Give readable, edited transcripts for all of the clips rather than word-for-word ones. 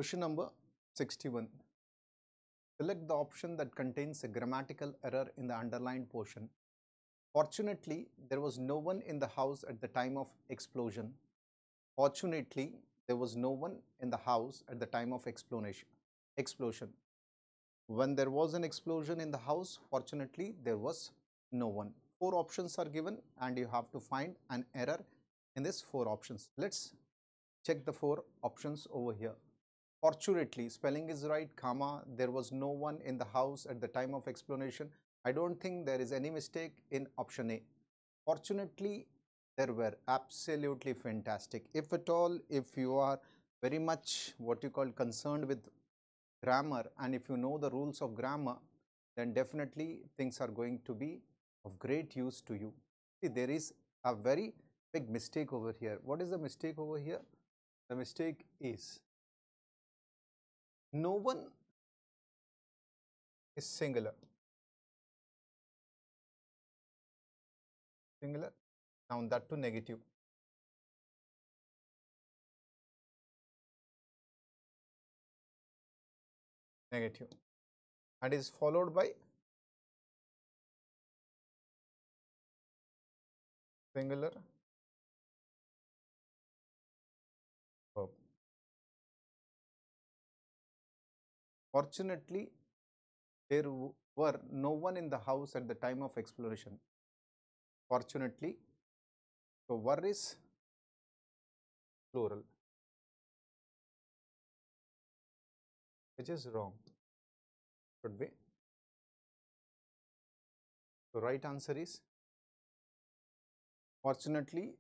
Question number 61. Select the option that contains a grammatical error in the underlined portion. Fortunately, there was no one in the house at the time of explosion. Fortunately, there was no one in the house at the time of explosion. When there was an explosion in the house, fortunately, there was no one. 4 options are given and you have to find an error in these 4 options. Let's check the 4 options over here. Fortunately, spelling is right, comma, there was no one in the house at the time of explanation. I don't think there is any mistake in option A. Fortunately, there were. Absolutely fantastic. If at all, if you are very much what you call concerned with grammar and if you know the rules of grammar, then definitely things are going to be of great use to you. See, there is a very big mistake over here. What is the mistake over here? The mistake is no one is singular. Now that to negative. And is followed by singular verb. Fortunately, there were no one in the house at the time of exploration. Fortunately, so were is plural, which is wrong. Should be. So right answer is fortunately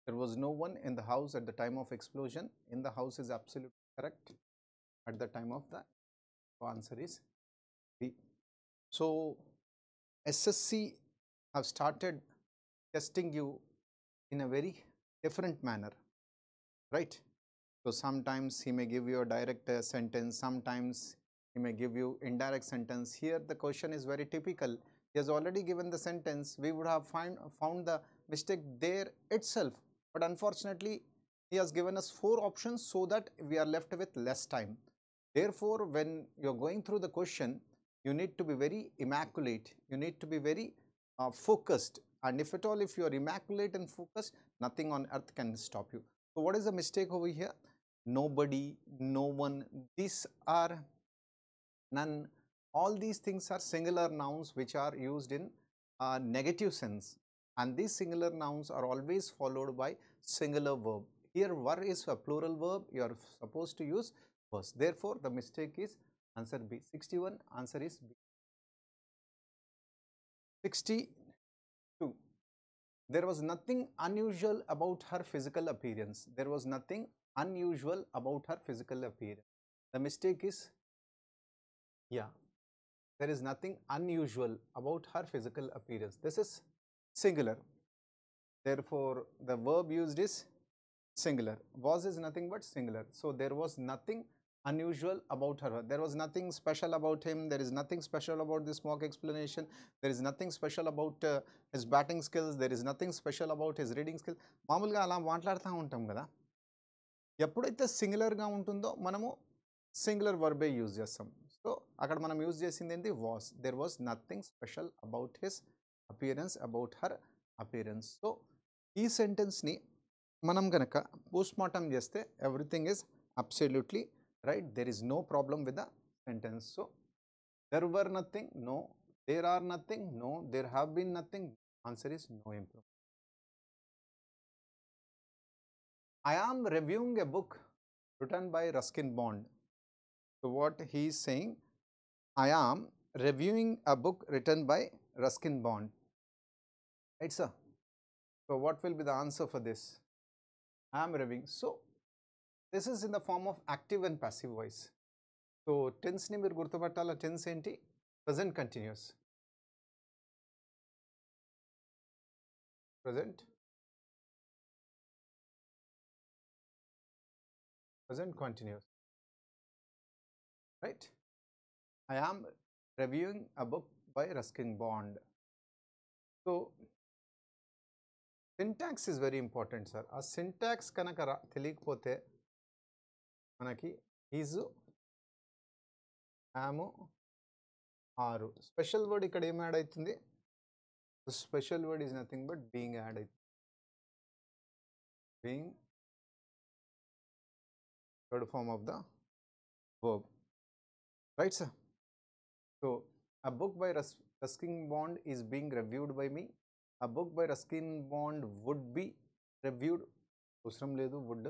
there was no one in the house at the time of explosion. In the house is absolutely correct at the time of that. So answer is B. So SSC have started testing you in a very different manner, right? So sometimes he may give you a direct sentence, sometimes he may give you indirect sentence. Here the question is very typical. He has already given the sentence. We would have found the mistake there itself, but unfortunately he has given us 4 options so that we are left with less time. Therefore, when you are going through the question, you need to be very immaculate, you need to be very focused, and if at all if you are immaculate and focused, nothing on earth can stop you. So what is the mistake over here? Nobody, no one, these are none. All these things are singular nouns which are used in negative sense, and these singular nouns are always followed by singular verb. Here were is a plural verb, you are supposed to use was. Therefore, the mistake is answer B. 61, answer is B. 62. There was nothing unusual about her physical appearance. There was nothing unusual about her physical appearance. The mistake is, yeah, there is nothing unusual about her physical appearance. This is singular. Therefore, the verb used is singular. Was is nothing but singular. So, there was nothing unusual about her. There was nothing special about him. There is nothing special about this mock explanation. There is nothing special about his batting skills. There is nothing special about his reading skills. మామూలుగా అలా మాట్లాడుతూ ఉంటాం కదా. ఎప్పుడైతే సింగులర్గా ఉంటుందో మనము singular వర్బే యూజ్ చేస్తాం. సో అక్కడ మనం యూజ్ చేసింది ఏంటి? Was. There was nothing special about his appearance, about her appearance. So ఈ సెంటెన్స్ని మనం గనక పోస్ట్ మార్టం చేస్తే everything is absolutely right. There is no problem with the sentence. So there were nothing, no. There are nothing, no. There have been nothing, answer is no improve. I am reviewing a book written by Ruskin Bond. So what he is saying, I am reviewing a book written by Ruskin Bond. Right, sir? So what will be the answer for this? I am reviewing. So this is in the form of active and passive voice. So tense ni meer gurtupattala. Tense enti? Present continuous. Present continuous. Right? I am reviewing a book by Ruskin Bond. So syntax is very important, sir. A syntax kanaka తెలియకపోతే మనకి is, am, are. Special word ఇక్కడ ఏం add అవుతుంది? Special word is nothing but being add అవుతుంది. Being third form of the verb, right sir? So a book by Ruskin Bond is being reviewed by me. A book by Ruskin Bond would be reviewed, అవసరం లేదు would.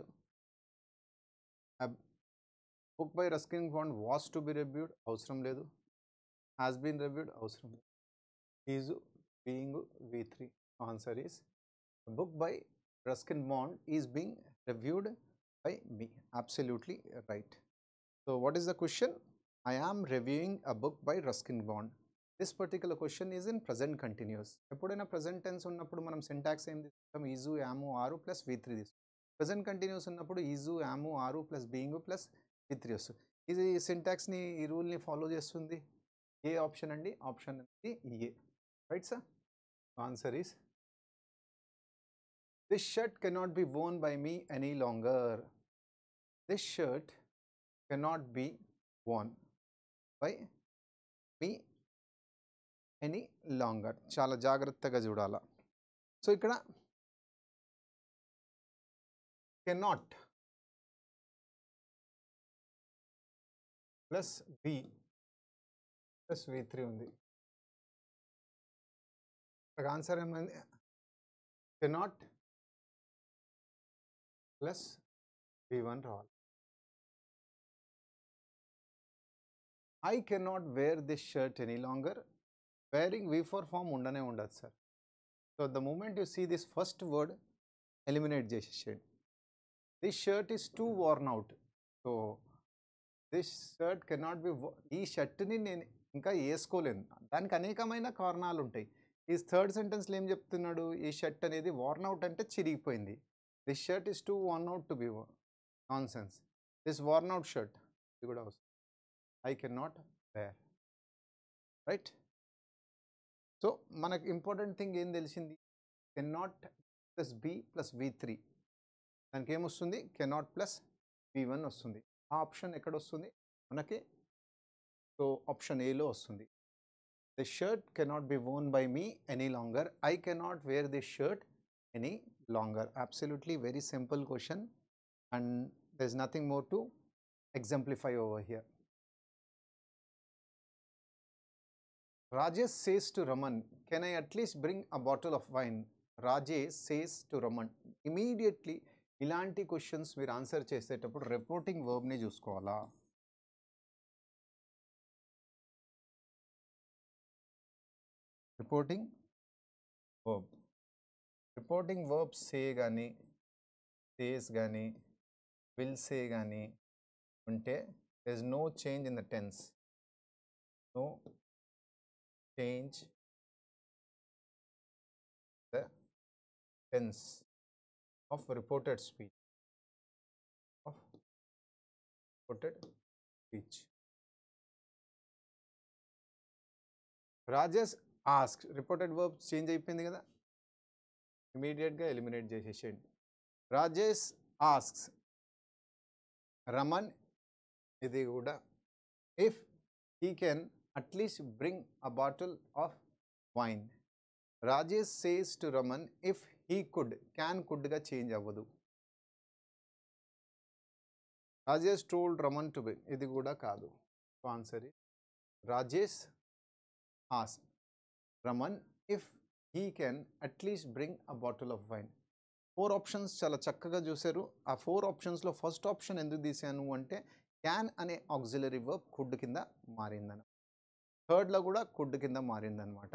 A book by Ruskin Bond was to be reviewed, అవసరం లేదు. Has been reviewed, అవసరం లేదు. Is, being, V3. Answer is a book by Ruskin Bond is being reviewed by me. Absolutely right. So what is the question? I am reviewing a book by Ruskin Bond. This particular question is in present continuous. ఎప్పుడైనా present tense ఉన్నప్పుడు మనం syntax ఏం తీసుకుంటాం? Is, యాము, ఆరు plus V3 తీసుకుంటాం. present continuous ఉన్నప్పుడు is, యాము, ఆరు plus being plus V3 వస్తుంది. ఇది సింటాక్స్ని, ఈ రూల్ని ఫాలో చేస్తుంది. ఏ ఆప్షన్ అండి? ఆప్షన్ అనేది A. Right sir? Answer is this shirt cannot be worn by me any longer. This shirt cannot be worn by me any longer. చాలా జాగ్రత్తగా చూడాలా. సో ఇక్కడ cannot plus B plus V3 ఉంది. Answer ఏమైంది? cannot plus V1 రావాలి. I cannot wear this shirt any longer. Wearing V4 form ఉండనే ఉండదు sir. So the moment you see this first word, eliminate చేసేసేయండి. This shirt is too worn out. So this shirt cannot be, ఈ షర్ట్ని నేను ఇంకా వేసుకోలేను. దానికి అనేకమైన కారణాలు ఉంటాయి. ఈ థర్డ్ సెంటెన్స్లో ఏం చెప్తున్నాడు? ఈ షర్ట్ అనేది worn out అంటే చిరిగిపోయింది. This shirt is too worn out to be worn. Nonsense. This worn out shirt, ఇది కూడా వస్తుంది. I cannot wear. Right? So మనకు ఇంపార్టెంట్ థింగ్ ఏం తెలిసింది? cannot plus B plus V3. దానికి ఏమొస్తుంది? cannot ప్లస్ V1 వస్తుంది. ఆ ఆప్షన్ ఎక్కడ వస్తుంది మనకి? సో ఆప్షన్ ఏలో వస్తుంది. The shirt cannot be worn by me any longer. I cannot wear this shirt any longer. Absolutely very simple question, and there's nothing more to exemplify over here. Rajesh says to Raman, can I at least bring a bottle of wine? Rajesh says to Raman. Immediately ఇలాంటి questions మీరు answer చేసేటప్పుడు reporting వర్బ్ని చూసుకోవాలా? Reporting verb. Reporting verb సే కానీ, says కానీ, will say కానీ ఉంటే there is no change in the tense. No change the tense of reported speech. Of reported speech. Rajesh asked. Reported verb change అయిపోయింది కదా, ఇమీడియట్గా eliminate చేసేసేయండి. Rajesh asks Raman, ఇది కూడా if he can at least bring a bottle of wine. Rajesh says to Raman if he could. Can కుడ్గా change అవ్వదు. Rajesh told Raman to bring, ఇది కూడా కాదు. Answer Rajesh ask Raman if he can at least bring a bottle of wine. 4 options చాలా చక్కగా చూశారు. ఆ 4 ఆప్షన్స్లో ఫస్ట్ ఆప్షన్ ఎందుకు తీసాను అంటే క్యాన్ అనే ఆక్సిలరీ వర్బ్ కుడ్ కింద మారిందన్న. థర్డ్లో కూడా కుడ్ కింద మారిందనమాట.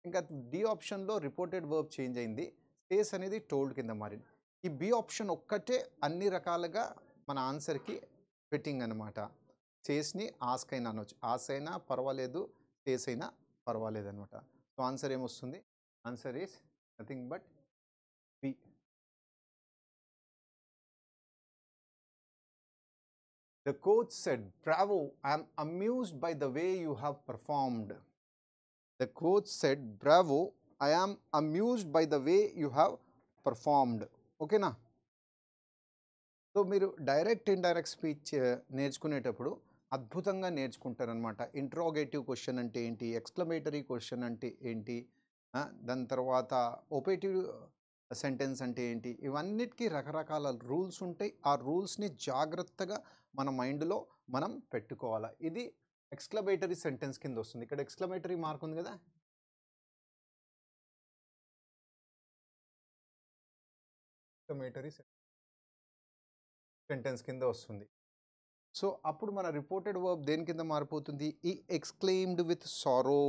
ఇంకా డి ఆప్షన్లో రిపోర్టెడ్ వర్బ్ చేంజ్ అయింది, సేస్ అనేది టోల్డ్ కింద మారింది. ఈ బి ఆప్షన్ ఒక్కటే అన్ని రకాలుగా మన ఆన్సర్కి ఫిట్టింగ్ అనమాట. సేస్ని ఆస్క్ అయినా అనొచ్చు, ఆస్ అయినా పర్వాలేదు, సేస్ అయినా పర్వాలేదు అనమాట. సో ఆన్సర్ ఏమొస్తుంది? Answer is nothing but B. The coach said, "Bravo, I am amused by the way you have performed." The coach said, "Bravo, I am amused by the way you have performed." Okay na? So మీరు direct indirect speech నేర్చుకునేటప్పుడు అద్భుతంగా నేర్చుకుంటారనమాట. Interrogative question అంటే ఏంటి, exclamatory question అంటే ఏంటి, దాని తర్వాత ఓపేటివ్ sentence అంటే ఏంటి, ఇవన్నిటికీ రకరకాల రూల్స్ ఉంటాయి. ఆ రూల్స్ని జాగ్రత్తగా మన మైండ్లో మనం పెట్టుకోవాలి. ఇది ఎక్స్క్లమేటరీ సెంటెన్స్ కింద వస్తుంది. ఇక్కడ ఎక్స్క్లమేటరీ మార్క్ ఉంది కదా, ఎక్స్క్లమేటరీ సెంటెన్స్ కింద వస్తుంది. సో అప్పుడు మన రిపోర్టెడ్ వర్బ్ దేని కింద మారిపోతుంది, ఈ ఎక్స్క్లెయిమ్డ్ విత్ సారో,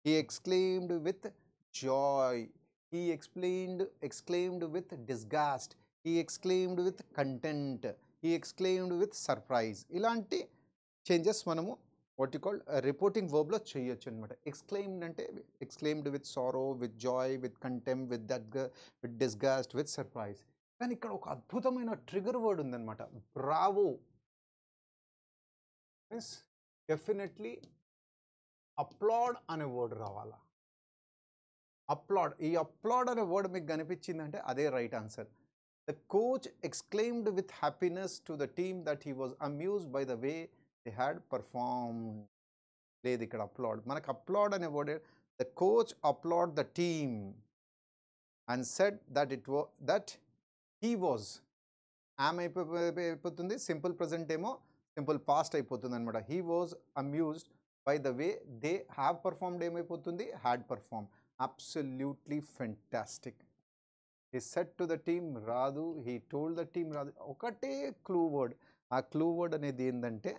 ఈ ఎక్స్క్లెయిమ్డ్ విత్ జాయ్, ఈ ఎక్స్క్లెయిమ్డ్ విత్ డిస్గాస్ట్, ఈ ఎక్స్క్లెయిమ్డ్ విత్ కంటెంట్, ఈ ఎక్స్క్లెయిమ్డ్ విత్ సర్ప్రైజ్. ఇలాంటి చేంజెస్ మనము వాట్ యు కాల్ రిపోర్టింగ్ వర్బ్లో చేయొచ్చు అనమాట. ఎక్స్క్లెయిమ్డ్ అంటే exclaimed with sorrow, with joy, with contempt, with disgust, with surprise. కానీ ఇక్కడ ఒక అద్భుతమైన ట్రిగర్ వర్డ్ ఉందన్నమాట, బ్రావో. మీన్స్ డెఫినెట్లీ అప్లాడ్ అనే వర్డ్ రావాలా. అప్లాడ్, ఈ అప్లాడ్ అనే వర్డ్ మీకు కనిపించిందంటే అదే right answer. The coach exclaimed with happiness to the team that he was amused by the way they had performed. లేదు ఇక్కడ అప్లాడ్, మనకు అప్లాడ్ అనే word, the coach applaud the team and said that he was, ఆమె అయిపోతుంది, simple present ఏమో simple past అయిపోతుంది అనమాట. He was amused by the way they have performed ఏమైపోతుంది, had perform. Absolutely fantastic. He said to the team రాదు, he told the team రాదు. ఒకటే clue word, ఆ క్లూ వర్డ్ అనేది ఏంటంటే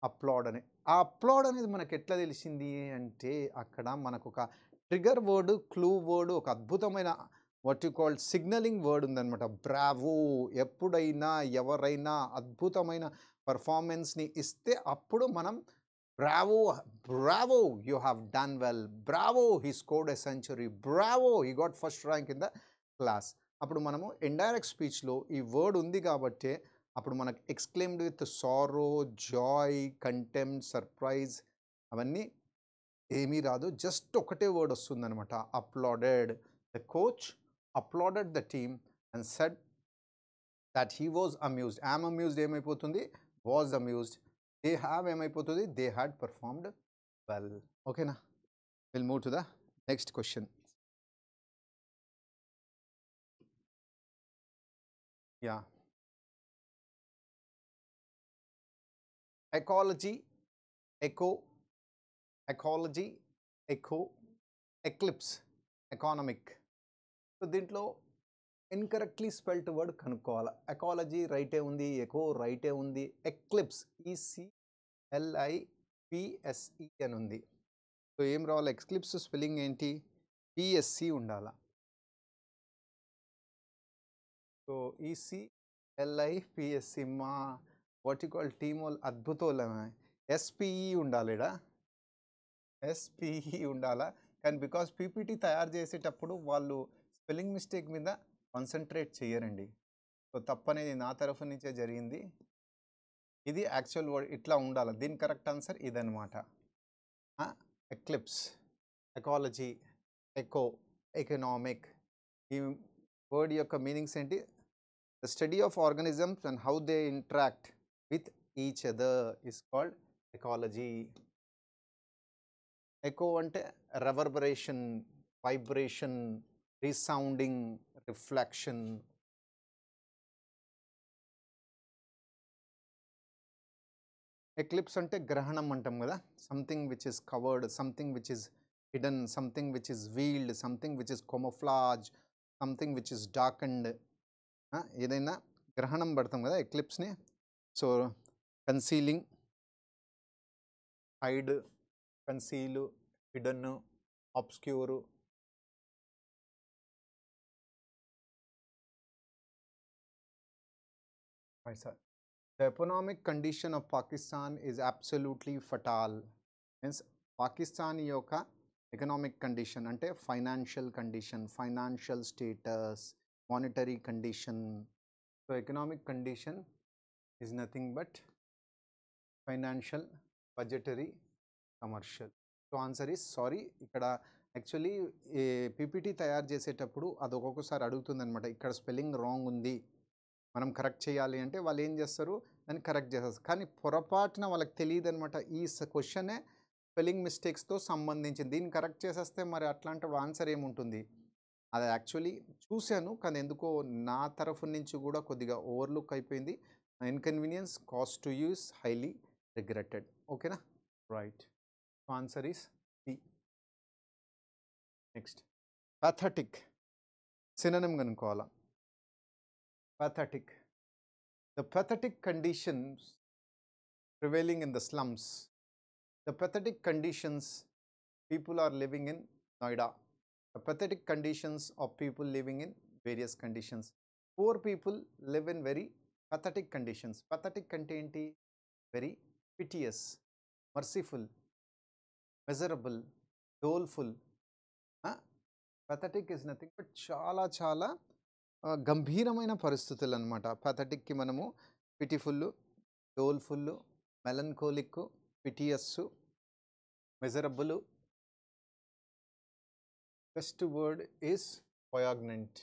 అప్లాడ్ అని. ఆ అప్లాడ్ అనేది మనకు ఎట్లా తెలిసింది అంటే అక్కడ మనకు ఒక ట్రిగర్ వర్డ్, క్లూ వర్డ్, ఒక అద్భుతమైన what you called signalling word ఉందన్నమాట, బ్రావో. ఎప్పుడైనా ఎవరైనా అద్భుతమైన పర్ఫార్మెన్స్ని ఇస్తే అప్పుడు మనం Bravo, Bravo, you have done well, Bravo, he scored a century, Bravo, he got first rank in the class. అప్పుడు మనము ఇండైరెక్ట్ స్పీచ్లో ఈ వర్డ్ ఉంది కాబట్టి అప్పుడు మనకు exclaimed with sorrow, joy, contempt, surprise అవన్నీ ఏమీ రాదు. జస్ట్ ఒకటే వర్డ్ వస్తుందన్నమాట, applauded. The coach applauded the team and said that he was amused. Am amused ఏమైపోతుంది, వాజ్ అమ్యూజ్డ్. దే హ్యావ్ ఏమైపోతుంది, దే హ్యాడ్ పర్ఫార్మ్డ్ వెల్. ఓకేనా, will move to the next question. Yeah, ecology, eco, ecology, eco, eclipse, economic. So దీంట్లో incorrectly spelt word కనుక్కోవాలి. Ecology రైటే ఉంది, echo రైటే ఉంది, eclipse ECLIPSE అని ఉంది. సో ఏం రావాలి, ఎక్లిప్స్ స్పెల్లింగ్ ఏంటి, PSC ఉండాలా. సో ECLIPSC మా వాట్ యు కాల్ టీమ్ వాళ్ళు అద్భుతోళ్ళమే. SPE ఉండాలిడా, SPE ఉండాలా. కానీ బికాస్ PPT తయారు చేసేటప్పుడు వాళ్ళు స్పెల్లింగ్ మిస్టేక్ మీద కాన్సన్ట్రేట్ చేయరండి. సో తప్పనేది నా తరఫు నుంచే జరిగింది. ఇది యాక్చువల్ వర్డ్ ఇట్లా ఉండాలి. దీని కరెక్ట్ ఆన్సర్ ఇదనమాట. Eclipse, ecology, echo, economic. ఈ వర్డ్ యొక్క మీనింగ్స్ ఏంటి, the study of organisms and how they interact with each other is called ecology. Echo అంటే reverberation, vibration, resounding, reflection. Eclipse అంటే గ్రహణం అంటాం కదా, something which is covered, something which is hidden, something which is veiled, something which is camouflage, something which is darkened. ఏదైనా గ్రహణం పడతాం కదా ఎక్లిప్స్ని. So concealing, hide, కన్సీలు, hidden, obscure. The economic condition of Pakistan is absolutely fatal. Means Pakistan యొక్క economic condition అంటే financial condition, financial status, monetary condition. So economic condition is nothing but financial, budgetary, commercial. So answer is sorry. ఇక్కడ actually PPT తయారు చేసేటప్పుడు అది ఒక్కొక్కసారి అడుగుతుంది అనమాట, ఇక్కడ స్పెల్లింగ్ రాంగ్ ఉంది, మనం కరెక్ట్ చేయాలి అంటే వాళ్ళు ఏం చేస్తారు, దాన్ని కరెక్ట్ చేస్తారు. కానీ పొరపాటున వాళ్ళకి తెలియదనమాట ఈ క్వశ్చనే స్పెల్లింగ్ మిస్టేక్స్తో సంబంధించింది. దీన్ని కరెక్ట్ చేసేస్తే మరి అట్లాంటి ఆన్సర్ ఏముంటుంది? అది యాక్చువల్లీ చూశాను, కానీ ఎందుకో నా తరఫు నుంచి కూడా కొద్దిగా ఓవర్లుక్ అయిపోయింది. Inconvenience caused to us highly regretted. ఓకేనా? Right. Answer is C. Next, pathetic. Synonym కనుక్కోవాలా. Pathetic. The pathetic conditions prevailing in the slums. The pathetic conditions people are living in Noida. The pathetic conditions of people living in various conditions. Poor people live in very pathetic conditions. Pathetic అంటే ఏంటి? Very piteous, merciful, miserable, doleful. Pathetic is nothing but చాలా చాలా గంభీరమైన పరిస్థితులు అనమాట. పథటిక్కి మనము pitiful, doleful, melancholic, piteous, miserable. Best word is poignant,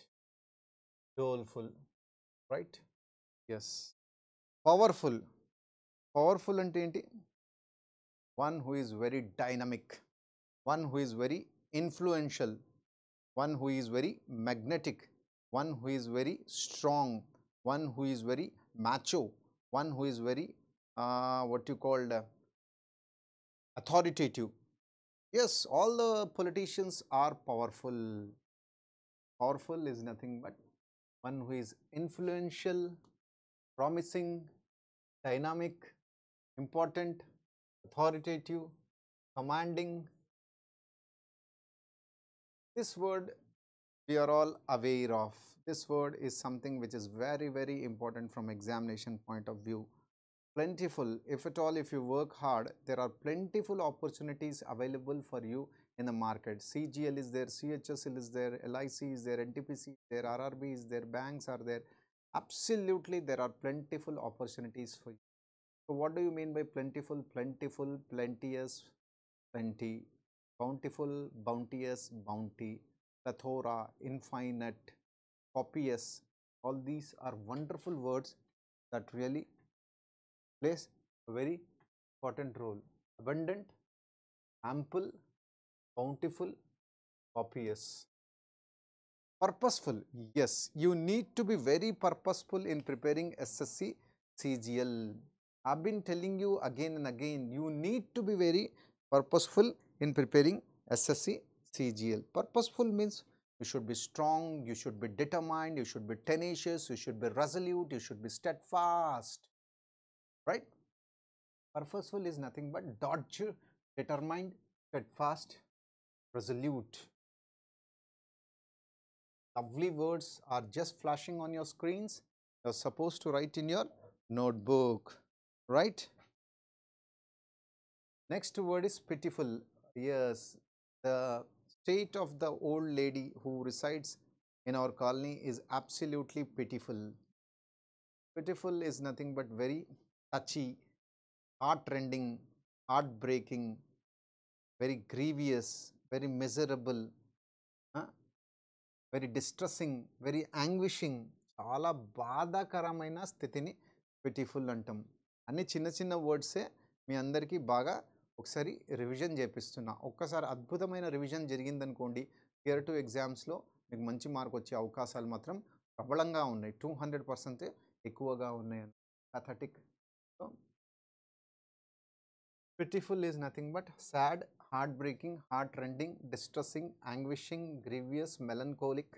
doleful, right? Yes. Powerful. Powerful అంటే ఏంటి? One who is very dynamic, one who is very influential, one who is very magnetic, one who is very strong, one who is very macho, one who is very what you called authoritative. Yes, all the politicians are powerful. Powerful is nothing but one who is influential, promising, dynamic, important, authoritative, commanding. This word we are all aware of. This word is something which is very, very important from examination point of view. Plentiful. If at all, if you work hard, there are plentiful opportunities available for you in the market. CGL is there, CHSL is there, LIC is there, NTPC is there, RRB is there, banks are there. Absolutely, there are plentiful opportunities for you. So what do you mean by plentiful? Plentiful, plenteous, plenty, bountiful, bounteous, bounty, plethora, infinite, copious. All these are wonderful words that really plays a very important role. Abundant, ample, bountiful, copious. Purposeful. Yes, you need to be very purposeful in preparing SSC CGL. I've been telling you again and again, you need to be very purposeful in preparing SSC CGL. Purposeful means you should be strong, you should be determined, you should be tenacious, you should be resolute, you should be steadfast, right? Purposeful is nothing but dogged, determined, steadfast, resolute. Lovely words are just flashing on your screens. You're supposed to write in your notebook, right? Next word is pitiful. Yes, the state of the old lady who resides in our colony is absolutely pitiful. Pitiful is nothing but very touchy, heart-rending, heartbreaking, very grievous, very miserable, very distressing, very anguishing. చాలా బాధాకరమైన స్థితిని pitiful అంటాం. అన్ని చిన్న చిన్న వర్డ్సే మీ అందరికీ బాగా ఒకసారి రివిజన్ చేపిస్తున్నా. ఒక్కసారి అద్భుతమైన రివిజన్ జరిగిందనుకోండి, Tier 2 ఎగ్జామ్స్లో మీకు మంచి మార్క్ వచ్చే అవకాశాలు మాత్రం ప్రబలంగా ఉన్నాయి. 200% ఎక్కువగా ఉన్నాయి. pathetic. So pitiful is nothing but sad, heartbreaking, heartrending, distressing, anguishing, grievous, melancholic.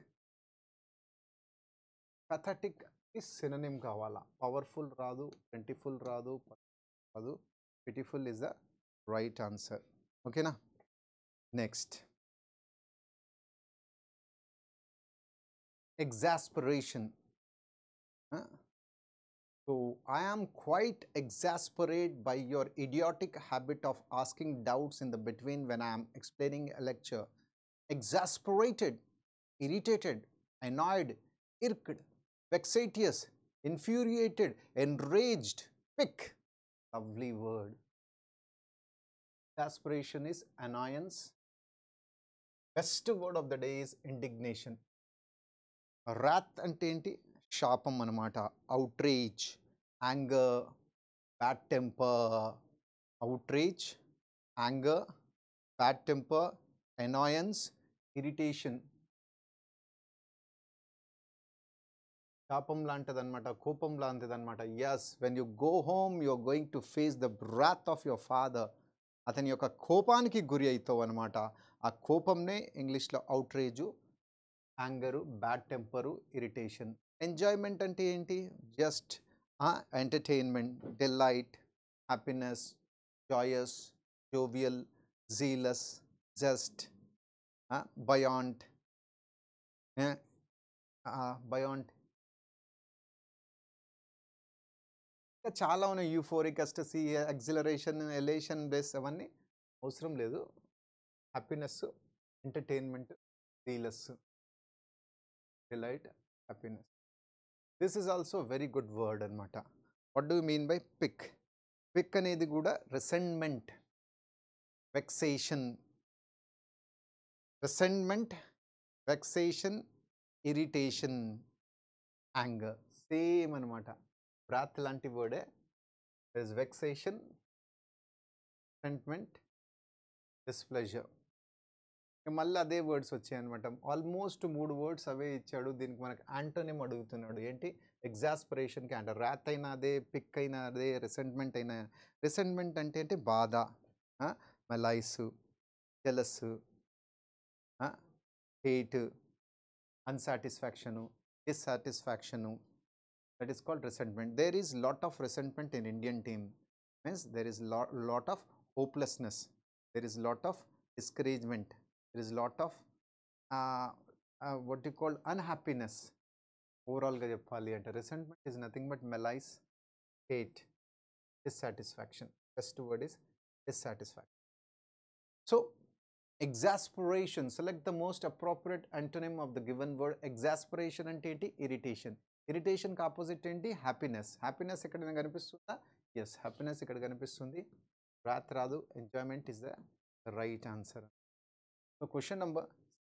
Pathetic is synonym kavala. Powerful radu, plentiful radu, radu. Pitiful is the right answer. Okay na? Next. Exasperation. So, I am quite exasperated by your idiotic habit of asking doubts in the between when I am explaining a lecture. Exasperated, irritated, annoyed, irked, vexatious, infuriated, enraged, pick. Lovely word. Exasperation is annoyance. Best word of the day is indignation. Wrath ante enti? శాపం అన్నమాట. outrage, anger, bad temper, outrage, anger, bad temper, annoyance, irritation. శాపం లాంటిదన్నమాట, కోపం లాంటిదన్నమాట. yes, when you go home you are going to face the wrath of your father. అతని యొక్క కోపానికి గురి అవుతావు అనమాట. ఆ కోపంనే ఇంగ్లీష్లో outrage, anger, bad temper, irritation. Enjoyment అంటే ఏంటి? Just entertainment, delight, happiness, joyous, jovial, jealous, just, buoyant, buoyant. ఇంకా చాలా ఉన్నాయి. యూఫోరిక్, ఎక్స్టసీ, ఎగ్జిలరేషన్, ఎలేషన్, బెస్ అవన్నీ అవసరం లేదు. Happiness, entertainment, jealous, delight, happiness. This is also very good word అనమాట. What do you mean by pique? Pique అనేది కూడా resentment, vexation, resentment, vexation, irritation, anger same అనమాట. బ్రాత్ లాంటి వర్డే. There is vexation, resentment, displeasure. మళ్ళీ అదే words వచ్చాయి అనమాట. ఆల్మోస్ట్ 3 వర్డ్స్ అవే ఇచ్చాడు. దీనికి మనకు యాంటోనిమ్ అడుగుతున్నాడు. ఏంటి? ఎగ్జాస్పరేషన్కి అంటే ర్యాత్ అయినా అదే, పిక్ అయినా అదే, రిసెంట్మెంట్ అయినా. రిసెంట్మెంట్ అంటే ఏంటి? బాధ, malaise, jealous, hate, unsatisfaction, dissatisfaction. That is called resentment. There is lot of resentment in Indian team. Means there is lot of hopelessness, there is lot of discouragement, there is lot of what you call unhappiness. Overall ga cheppali ante resentment is nothing but malice, hate, dissatisfaction. Best word is dissatisfaction. So exasperation, select the most appropriate antonym of the given word. Exasperation ante enti? Irritation. Irritation ki opposite enti? Happiness. Happiness ekkada kanipistunda? Yes, happiness ikkada kanipistundi. Wrath radu. Enjoyment is the right answer. So question number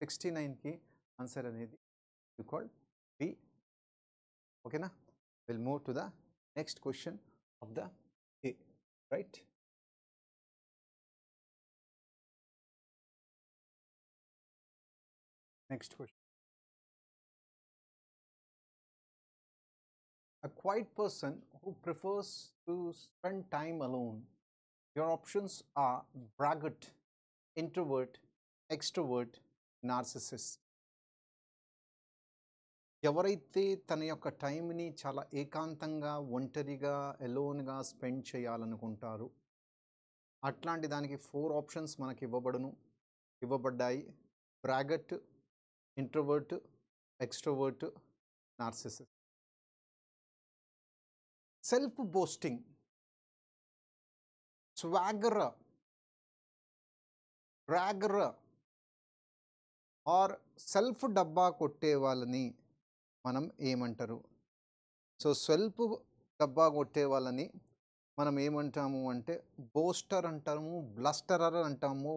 69 ki answer అనేది you call B. Okay na? We'll move to the next question of the day, right? Next question. A quiet person who prefers to spend time alone. Your options are braggart, introvert, extrovert, narcissist. ఎవరైతే తన యొక్క టైంని చాలా ఏకాంతంగా, ఒంటరిగా, ఎలోన్గా spend చేయాలనుకుంటారు, అట్లాంటి దానికి 4 ఆప్షన్స్ మనకి ఇవ్వబడ్డాయి. Braggart, introvert, extrovert, narcissist. Self boasting, swagger, bragger or self డబ్బా కొట్టే వాళ్ళని మనం ఏమంటారు? సో సెల్ఫ్ డబ్బా కొట్టే వాళ్ళని మనం ఏమంటాము అంటే బోస్టర్ అంటాము, బ్లస్టరర్ అంటాము,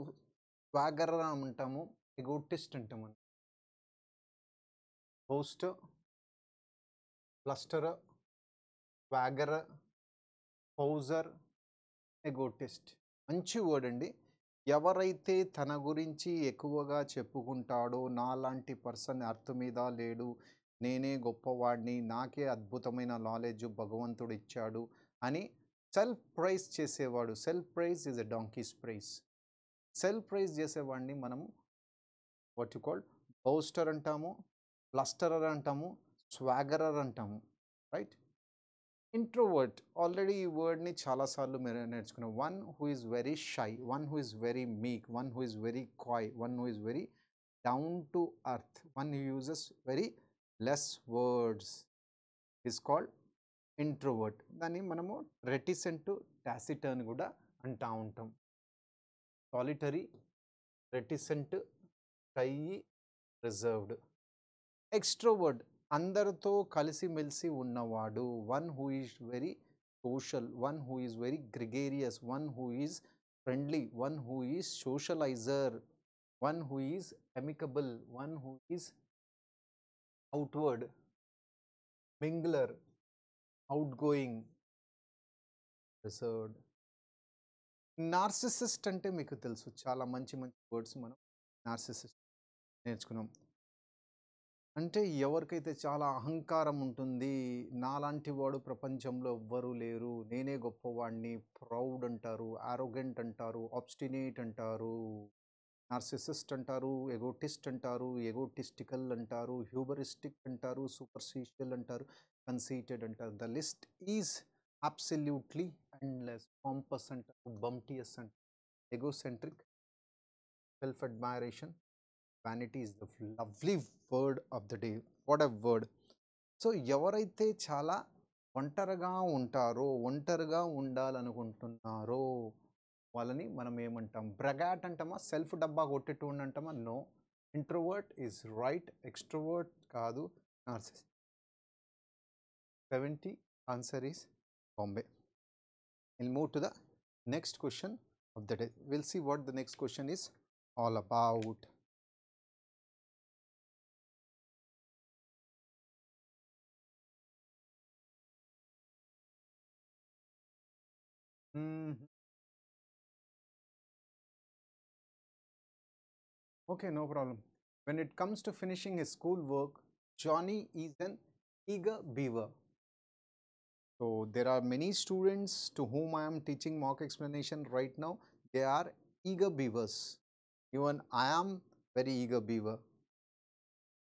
స్వాగర్ అంటాము, ఎగోటిస్ట్ అంటాము. Boaster, bluster, swagger, poser, egotist. మంచి వర్డ్ అండి. ఎవరైతే తన గురించి ఎక్కువగా చెప్పుకుంటాడో, నాలాంటి పర్సన్ అర్త్ మీద లేడు, నేనే గొప్పవాడిని, నాకే అద్భుతమైన నాలెడ్జ్ భగవంతుడు ఇచ్చాడు అని సెల్ఫ్ ప్రైజ్ చేసేవాడు. Self praise is a donkey's praise. Self praise చేసేవాడిని మనము వాట్ యు కాల్ బౌస్టర్ అంటాము, బ్లస్టరర్ అంటాము, స్వాగరర్ అంటాము, రైట్? ఇంట్రోవర్ట్, ఆల్రెడీ ఈ వర్డ్ని చాలాసార్లు మీరు నేర్చుకున్నాం. One who is very shy, one who is very meek, one who is very coy, one who is very down to earth, one who uses very less words is called introvert. దాన్ని మనము reticent, taciturn కూడా అంటూ ఉంటాం. Solitary, reticent, shy, reserved. Extrovert, అందరితో కలిసిమెలిసి ఉన్నవాడు. One who is very social, one who is very gregarious, one who is friendly, one who is socializer, one who is amicable, one who is outward, mingler, outgoing, reserved. Narcissist అంటే మీకు తెలుసు, చాలా మంచి మంచి words మనం narcissist నేర్చుకున్నాం. అంటే ఎవరికైతే చాలా అహంకారం ఉంటుంది, నాలాంటి వాడు ప్రపంచంలో ఎవ్వరూ లేరు, నేనే గొప్పవాడిని, ప్రౌడ్ అంటారు, ఆరోగెంట్ అంటారు, ఆబ్స్టినేట్ అంటారు, నార్సిసిస్ట్ అంటారు, ఎగోటిస్ట్ అంటారు, ఎగోటిస్టికల్ అంటారు, హ్యూబరిస్టిక్ అంటారు, సూపర్ఫిషియల్ అంటారు, కన్సీటెడ్ అంటారు. The list is absolutely endless. Pompous అంటారు, బంటియస్ అంటారు, egocentric, self admiration, vanity is the lovely word of the day. What a word. So ఎవరైతే చాలా ఒంటరిగా ఉంటారో, ఒంటరిగా ఉండాలనుకుంటున్నారో వాళ్ళని మనం ఏమంటాం? బ్రగాట్ అంటామా? సెల్ఫ్ డబ్బా కొట్టేట్టు అంటామా? No. Introvert is right, extrovert కాదు, narcissist. 70 answer is Bombay. We'll move to the next question of the day. We'll see what the next question is all about. Okay, no problem. When it comes to finishing his school work, Johnny is an eager beaver. So there are many students to whom I am teaching mock explanation right now. They are eager beavers. Even I am very eager beaver.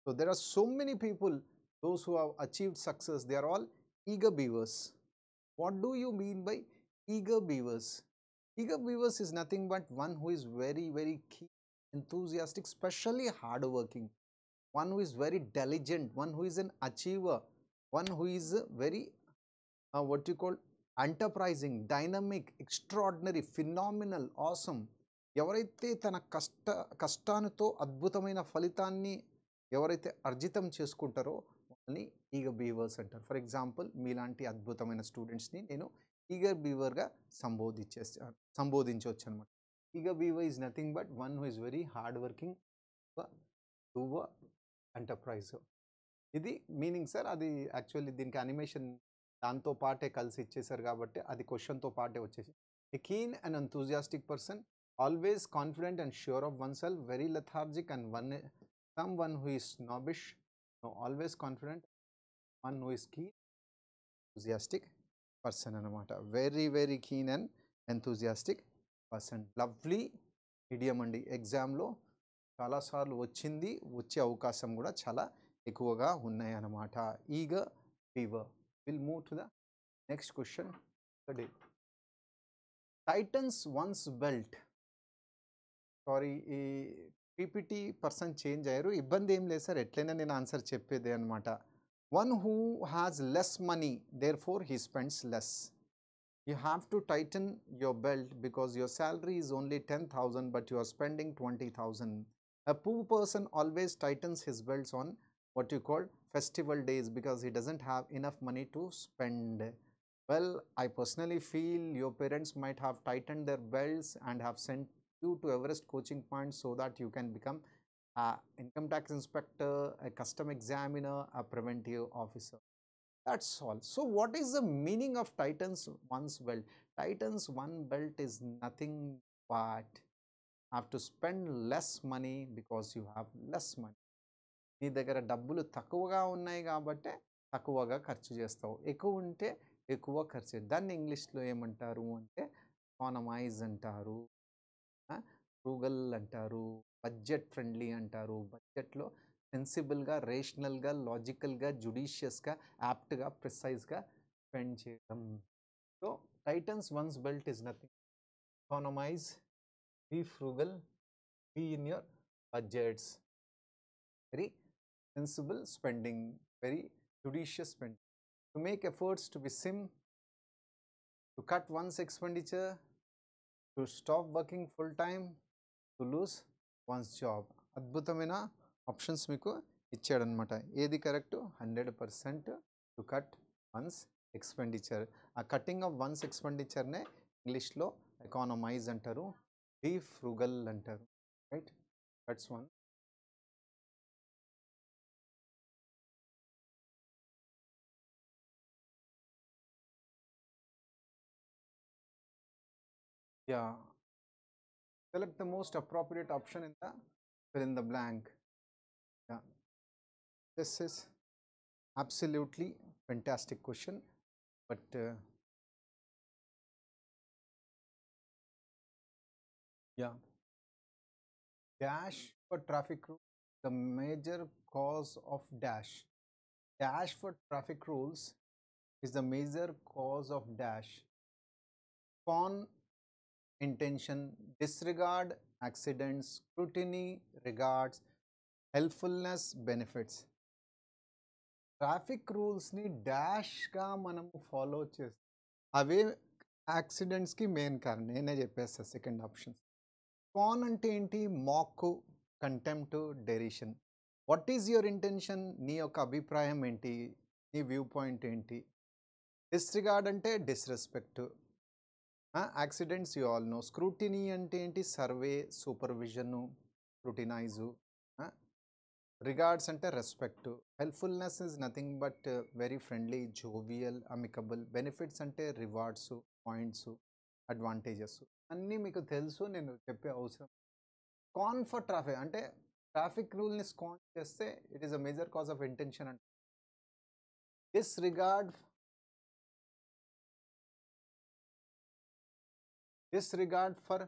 So there are so many people, those who have achieved success, they are all eager beavers. What do you mean by eager beavers? Eager beavers is nothing but one who is very, very keen, enthusiastic, especially hardworking, one who is very diligent, one who is an achiever, one who is very what you call enterprising, dynamic, extraordinary, phenomenal, awesome. ఎవరైతే తన కష్టానితో అద్భుతమైన ఫలితాన్ని ఎవరైతే అర్జితం చేసుకుంటారో వాళ్ళని eager beavers అంటారు. For example, మీలాంటి అద్భుతమైన స్టూడెంట్స్ని నేను ఈగర్ బీవర్గా సంబోధించవచ్చు అనమాట. Eager beaver is nothing but one who is very hard working, doer, enterprise. ఇది మీనింగ్ సార్. అది యాక్చువల్లీ దీనికి అనిమేషన్ దాంతో పాటే కలిసి ఇచ్చేసారు కాబట్టి అది క్వశ్చన్తో పాటే వచ్చేసి. A keen and enthusiastic person, always confident and sure of oneself, very lethargic, and someone who is snobbish. No, always confident, one who is keen, enthusiastic person anamata. Very, very keen and enthusiastic person. Lovely idiom andi. Exam lo చాలా సార్లు వచ్చింది, వచ్చే అవకాశం కూడా చాలా ఎక్కువగా ఉన్నాయి అన్నమాట. Eager beaver. Will move to the next question today. Titans ones belt. Sorry, ఈ పీపీటీ పర్సన్ చేంజ్ అయ్యారు, ఇబ్బంది ఏం లేదు సార్, ఎట్లయినా నేను ఆన్సర్ చెప్పేదే అనమాట. One who has less money, therefore he spends less. You have to tighten your belt because your salary is only 10,000 but you are spending 20,000. A poor person always tightens his belts on what you call festival days because he doesn't have enough money to spend. Well, I personally feel your parents might have tightened their belts and have sent you to Everest coaching point so that you can become an income tax inspector, a custom examiner, a preventive officer. That's all. So what is the meaning of tightens one's belt? Tightens one belt is nothing but have to spend less money because you have less money. నీ దగ్గర డబ్బులు తక్కువగా ఉన్నాయి కాబట్టి తక్కువగా ఖర్చు చేస్తావు, ఎక్కువ ఉంటే ఎక్కువ ఖర్చు. దాన్ని ఇంగ్లీష్లో ఏమంటారు అంటే ఎకానమైజ్ అంటారు, ఫ్రూగల్ అంటారు, బడ్జెట్ ఫ్రెండ్లీ అంటారు. బడ్జెట్లో సెన్సిబుల్గా, రేషనల్గా, లాజికల్గా, జుడిషియస్గా, యాప్ట్గా, ప్రిసైజ్గా స్పెండ్ చేయడం. So tightens ones belt is nothing. Economize, be frugal, be in your budgets. Very sensible spending, very judicious spending. To make efforts to be to cut one's expenditure, to stop working full time, to lose one's job. అద్భుతమైన options మీకు ఇచ్చాడనమాట. ఏది correct? 100% to cut once expenditure. ఆ cutting of once ఎక్స్పెండిచర్నే ఇంగ్లీష్లో ఎకానమైజ్ అంటారు, be frugal అంటారు. Right, that's one. Yeah, select the most appropriate option in the fill in the blank. Yeah, this is absolutely fantastic question, but yeah, dash for traffic rule, the major cause of dash. Dash for traffic rules is the major cause of dash. Con intention, disregard accidents, scrutiny regards, helpfulness benefits. Traffic రూల్స్ని డాష్గా మనము follow చేస్తాం, అవే యాక్సిడెంట్స్కి main కారణం. నేనే చెప్పేస్తా second option. Scorn అంటే ఏంటి? Mock, contempt, derision. What is your intention? నీ యొక్క అభిప్రాయం ఏంటి? నీ వ్యూ పాయింట్ ఏంటి? డిస్రిగార్డ్ అంటే disrespect. Accidents you all know. Scrutiny అంటే ఏంటి? Survey, supervision, scrutinize. రిగార్డ్స్ అంటే respect. Helpfulness is nothing but very friendly, jovial, amicable. Benefits అంటే రివార్డ్స్, పాయింట్స్, అడ్వాంటేజెస్. అన్నీ మీకు తెలుసు, నేను చెప్పే అవసరం. కాన్ ఫర్ ట్రాఫిక్ అంటే ట్రాఫిక్ రూల్ని స్కాన్ చేస్తే it is a major cause of intention. అంటే disregard for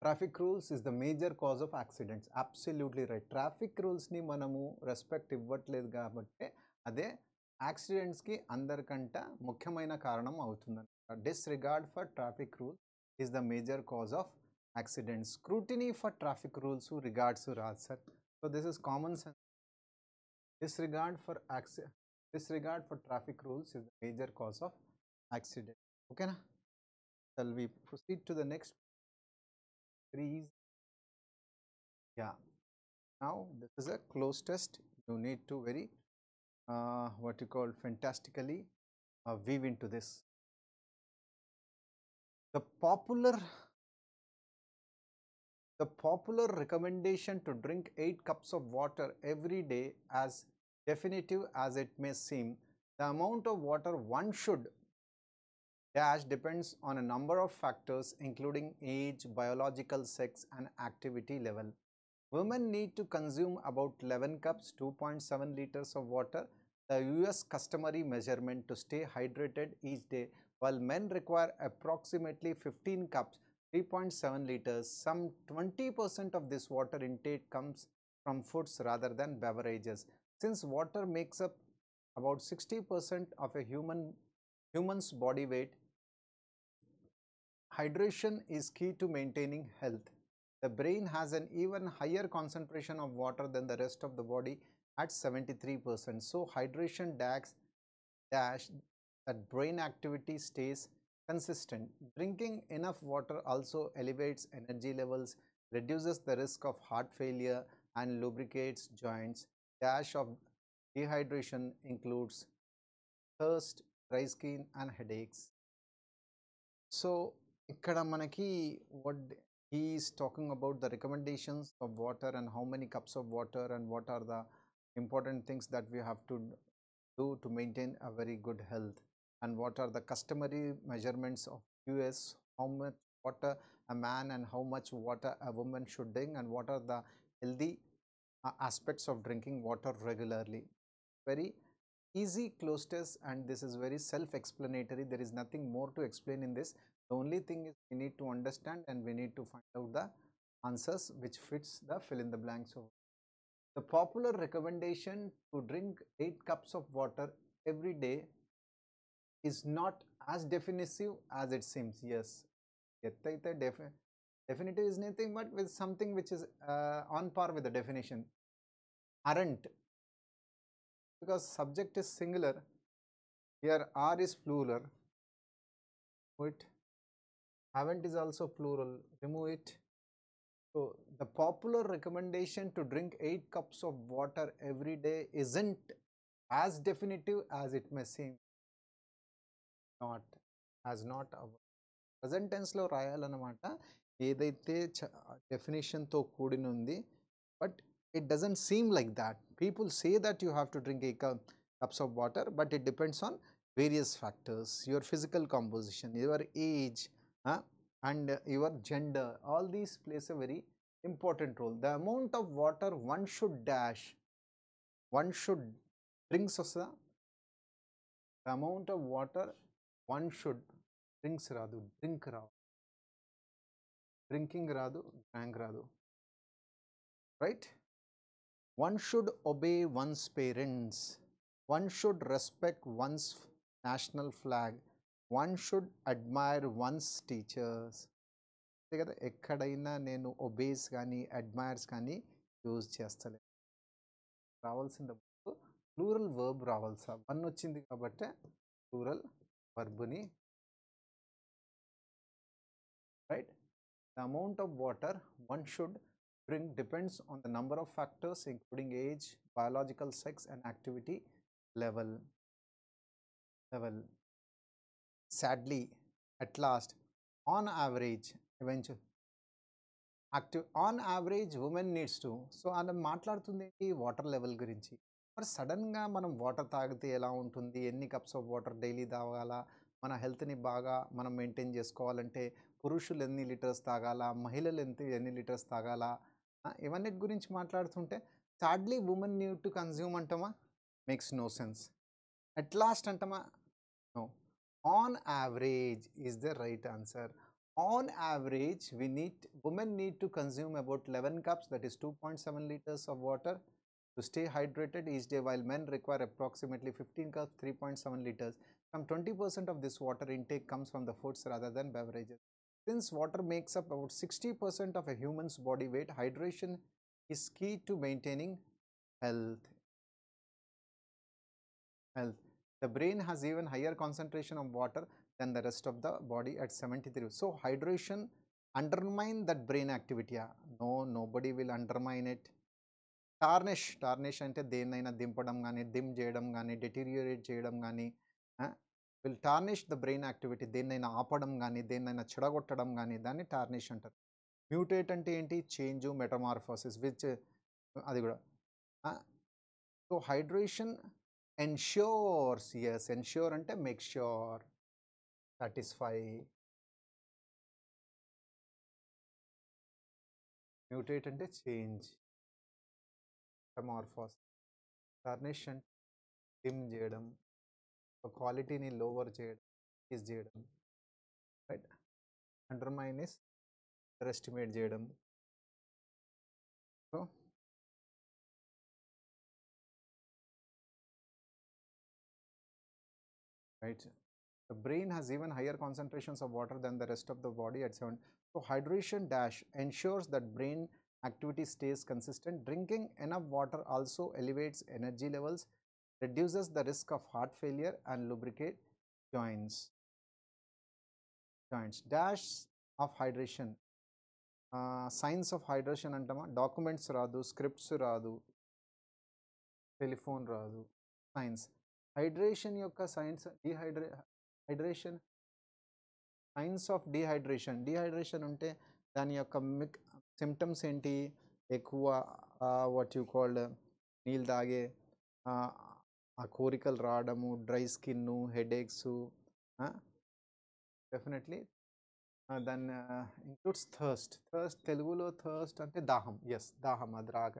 traffic rules is the major cause of accidents. Absolutely right. Traffic రూల్స్ని మనము రెస్పెక్ట్ ఇవ్వట్లేదు కాబట్టి అదే యాక్సిడెంట్స్కి అందరికంటే ముఖ్యమైన కారణం అవుతుందన్నమాట. Disregard for traffic rule is the major cause of accidents. Scrutiny for traffic rules regards రాదు sir. So this is common sense. Disregard for traffic rules is the major cause of accident. Okay, na? Shall we proceed to the next? Please. Yeah. Now this is a close test. You need to very what you call fantastically weave into this. The popular recommendation to drink 8 cups of water every day, as definitive as it may seem, the amount of water one should dash depends on a number of factors including age, biological sex and activity level. Women need to consume about 11 cups, 2.7 liters of water, the US customary measurement, to stay hydrated each day, while men require approximately 15 cups, 3.7 liters. Some 20% of this water intake comes from foods rather than beverages. Since water makes up about 60% of a human's body weight, hydration is key to maintaining health. The brain has an even higher concentration of water than the rest of the body at 73%. So hydration dash that brain activity stays consistent. Drinking enough water also elevates energy levels, reduces the risk of heart failure and lubricates joints. Dash of dehydration includes thirst, dry skin and headaches. So ikkada manaki what he is talking about, the recommendations of water and how many cups of water and what are the important things that we have to do to maintain a very good health, and what are the customary measurements of US, how much water a man and how much water a woman should drink, and what are the healthy aspects of drinking water regularly. Very easy close test, and this is very self-explanatory. There is nothing more to explain in this. The only thing is we need to understand and we need to find out the answers which fits the fill in the blanks. So the popular recommendation to drink 8 cups of water every day is not as definitive as it seems. Yes, definitive is nothing but with something which is on par with the definition. Aren't, because subject is singular, here are is plural. Wait, haven't is also plural, remove it. So the popular recommendation to drink 8 cups of water every day isn't as definitive as it may seem. Not as not our present tense లో రాయాలన్నమాట, ఏదైతే డెఫినేషన్తో కూడిన ఉంది, but it doesn't seem like that. People say that you have to drink 8 cups of water, but it depends on various factors, your physical composition, your age, and your gender, all these plays a very important role. The amount of water one should dash, one should drinks వస్తుందా, the amount of water one should drinks రాదు, drink రావు, drinking రాదు, drank రాదు, right. One should obey one's parents, one should respect one's national flag, one should admire one's teachers. అంతే కదా, ఎక్కడైనా నేను obese కానీ admires కానీ యూజ్ చేస్తలే. రావాల్సిన ప్లూరల్ వర్బ్ రావాల్సా, వన్ వచ్చింది కాబట్టి ప్లూరల్ వర్బ్ని, right. The amount of water one should drink depends on the number of factors including age, biological sex and activity level. Sadly, at last, on average, eventually, on average women needs to. So అలా మాట్లాడుతుంది ఏంటి, water level గురించి. మరి సడన్గా మనం water తాగితే ఎలా ఉంటుంది, ఎన్ని కప్స్ ఆఫ్ వాటర్ డైలీ తాగాల, మన హెల్త్ని బాగా మనం మెయింటైన్ చేసుకోవాలంటే పురుషులు ఎన్ని లీటర్స్ తాగాల, మహిళలు ఎన్ని లీటర్స్ తాగాల, ఇవన్నిటి గురించి మాట్లాడుతుంటే sadly women need to consume అంటామా, makes no sense. At last అంటామా, no. On average is the right answer. On average, women need to consume about 11 cups, that is 2.7 liters of water to stay hydrated each day, while men require approximately 15 cups, 3.7 liters. Some 20% of this water intake comes from the foods rather than beverages. Since water makes up about 60% of a human's body weight, hydration is key to maintaining health. The brain has even higher concentration of water than the rest of the body at 73. So hydration undermine that brain activity. No, nobody will undermine it. Tarnish ante denaina dimpadam gaani, dim cheyadam gaani, deteriorate cheyadam gaani, will tarnish the brain activity. Denaina aapadam gaani, denaina chedagottadam gaani, danni tarnish antaru. Mutate ante enti, change, metamorphosis, which adi kuda. So hydration ensures, yes, ensure ante make sure, satisfy. Mutate ante change, metamorphosis. Tarnish ante dim cheyadam, quality ni lower cheyadam, is cheyadam, right. Undermine is underestimate cheyadam. So right, the brain has even higher concentrations of water than the rest of the body at 7. So hydration dash ensures that brain activity stays consistent. Drinking enough water also elevates energy levels, reduces the risk of heart failure and lubricate joints. Dash of hydration, science of hydration antama, documents రాదు, scripts రాదు, telephone రాదు, science. Hydration యొక్క science, hydration, science of dehydration ఉంటే దాని యొక్క symptoms ఏంటి, ఎక్కువ what you called నీళ్ళు తాగే, ఆ కోరికలు రావడము, డ్రై స్కిన్, హెడేక్స్, డెఫినెట్లీ దాన్ని ఇంక్లూడ్స్ థర్స్ట్. తెలుగులో థర్స్ట్ అంటే దాహం, ఎస్, దాహం, అది రాక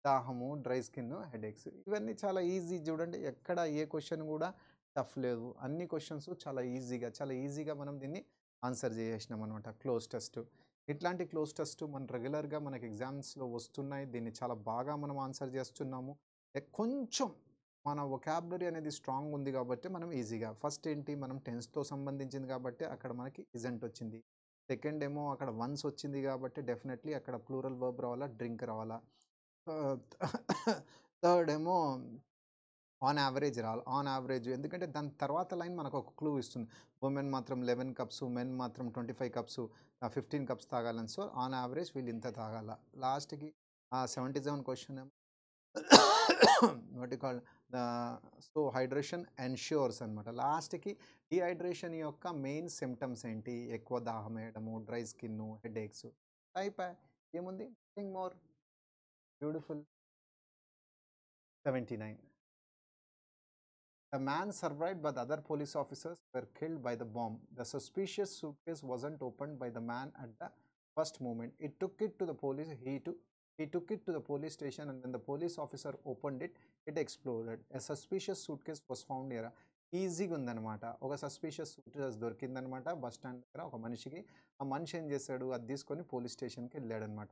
దాహము, డ్రై స్కిన్, హెడేక్స్, ఇవన్నీ చాలా ఈజీ. చూడండి, ఎక్కడ ఏ క్వశ్చన్ కూడా టఫ్ లేదు, అన్ని క్వశ్చన్స్ చాలా ఈజీగా మనం దీన్ని ఆన్సర్ చేసేసినాం అనమాట. క్లోజ్ టెస్ట్, ఇట్లాంటి క్లోజ్ టెస్ట్ మన రెగ్యులర్గా మనకి ఎగ్జామ్స్లో వస్తున్నాయి. దీన్ని చాలా బాగా మనం ఆన్సర్ చేస్తున్నాము. కొంచెం మన వొకాబులరీ అనేది స్ట్రాంగ్ ఉంది కాబట్టి మనం ఈజీగా, ఫస్ట్ ఏంటి మనం టెన్స్తో సంబంధించింది కాబట్టి అక్కడ మనకి ఇజెంట్ వచ్చింది. సెకండ్ ఏమో అక్కడ వన్స్ వచ్చింది కాబట్టి డెఫినెట్లీ అక్కడ ప్లూరల్ వర్బ్ రావాలా, డ్రింక్ రావాలా. థర్డ్ ఏమో ఆన్ యావరేజ్ రావాలి. ఆన్ యావరేజ్ ఎందుకంటే దాని తర్వాత లైన్ మనకు ఒక క్లూ ఇస్తుంది. ఉమెన్ మాత్రం 11 కప్స్, మెన్ మాత్రం 25 కప్స్, 15 కప్స్ తాగాలని. సో ఆన్ యావరేజ్ వీళ్ళు ఇంత తాగాల. లాస్ట్కి 77 క్వశ్చన్ ఏమో what you call, so hydration ensures అనమాట. లాస్ట్కి డీహైడ్రేషన్ యొక్క మెయిన్ సిమ్టమ్స్ ఏంటి, ఎక్కువ దాహం వేయడము, డ్రై స్కిన్, హెడేక్స్, అయిపోయి ఏముంది, nothing more. Beautiful. 79. The man survived, but the other police officers were killed by the bomb. The suspicious suitcase wasn't opened by the man at the first moment. It took it to the police. He took it to the police station, and when the police officer opened it, it exploded. A suspicious suitcase was found near. ఈజీగా ఉందన్నమాట. ఒక suspicious suitcase దొరికిందనమాట bus stand దగ్గర ఒక మనిషికి. ఆ మనిషి ఏం చేశాడు, అది తీసుకొని పోలీస్ స్టేషన్కి వెళ్ళాడనమాట.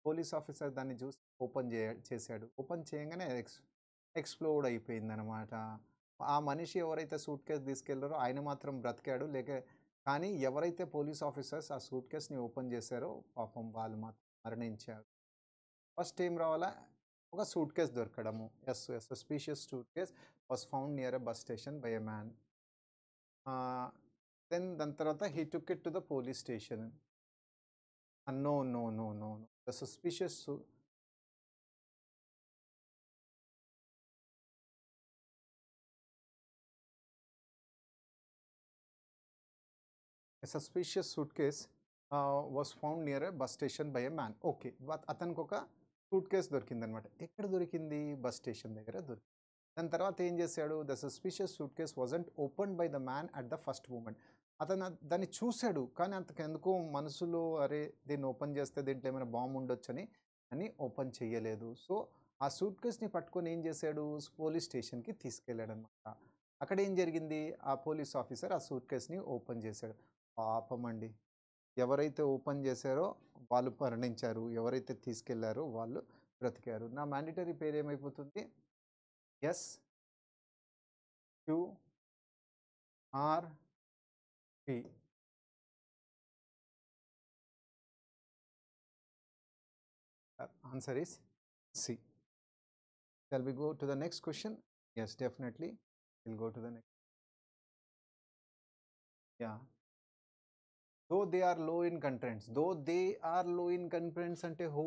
పోలీస్ ఆఫీసర్ దాన్ని చూసి ఓపెన్ చేశాడు. ఓపెన్ చేయగానే ఎక్స్ప్లోడ్ అయిపోయిందనమాట. ఆ మనిషి ఎవరైతే సూట్ కేస్ తీసుకెళ్లారో ఆయన మాత్రం బ్రతికాడు. కానీ ఎవరైతే పోలీస్ ఆఫీసర్స్ ఆ సూట్ కేస్ని ఓపెన్ చేశారో పాపం వాళ్ళు మాత్రం మరణించారు. ఫస్ట్ ఏం రావాలా, ఒక సూట్ కేస్ దొరకడము. Yes, suspicious suitcase was found near a bus station by a man. దాని తర్వాత he took it to the police station. No no no no no the suspicious suspicious suitcase was found near a bus station by a man. Okay, అతనికి ఒక suit case దొరికిందనమాట. ఎక్కడ దొరికింది? Bus station దగ్గర దొరికింది. దాని తర్వాత ఏం చేశాడు, the suspicious suitcase wasn't opened by the man at the first moment. అతను దాన్ని చూశాడు, కానీ అంతకెందుకో మనసులో అరే దీన్ని ఓపెన్ చేస్తే దీంట్లో ఏమైనా బాంబు ఉండొచ్చని అని ఓపెన్ చేయలేదు. సో ఆ సూట్ కేస్ని పట్టుకొని ఏం చేశాడు, పోలీస్ స్టేషన్కి తీసుకెళ్ళాడు అనమాట. అక్కడ ఏం జరిగింది, ఆ పోలీస్ ఆఫీసర్ ఆ సూట్ కేస్ని ఓపెన్ చేశాడు. పాపం అండి, ఎవరైతే ఓపెన్ చేశారో వాళ్ళు మరణించారు, ఎవరైతే తీసుకెళ్లారో వాళ్ళు బ్రతికారు. నా మ్యాండేటరీ పేరు ఏమైపోతుంది, S Q R P. Answer is C. Shall we go to the next question? Yes, definitely. We'll go to the next. Yeah. Though they are low in contents. Though they are low in contents అంటే who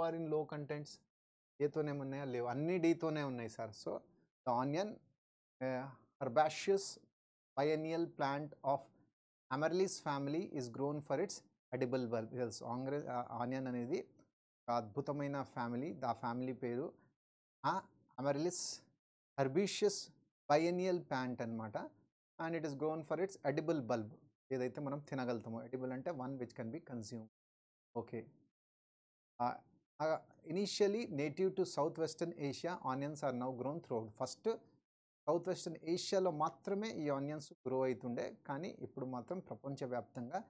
are in low contents? ఏతోనే ఉన్నాయా? లేవు, అన్ని డీతోనే ఉన్నాయి sir. So the onion herbaceous biennial plant of Amaryllis family is grown for its edible bulb. Onion అనేది ఒక అద్భుతమైన family. ఆ family పేరు Amaryllis herbaceous biennial plant అనమాట. And it is grown for its edible bulb, ఏదైతే మనం తినగలుగుతామో. Edible అంటే one which can be consume. Okay, initially నేటివ్ to south western Asia, onions are now grown throughout. First south western ఏషియాలో మాత్రమే ఈ onions grow అవుతుండే, కానీ ఇప్పుడు మాత్రం ప్రపంచవ్యాప్తంగా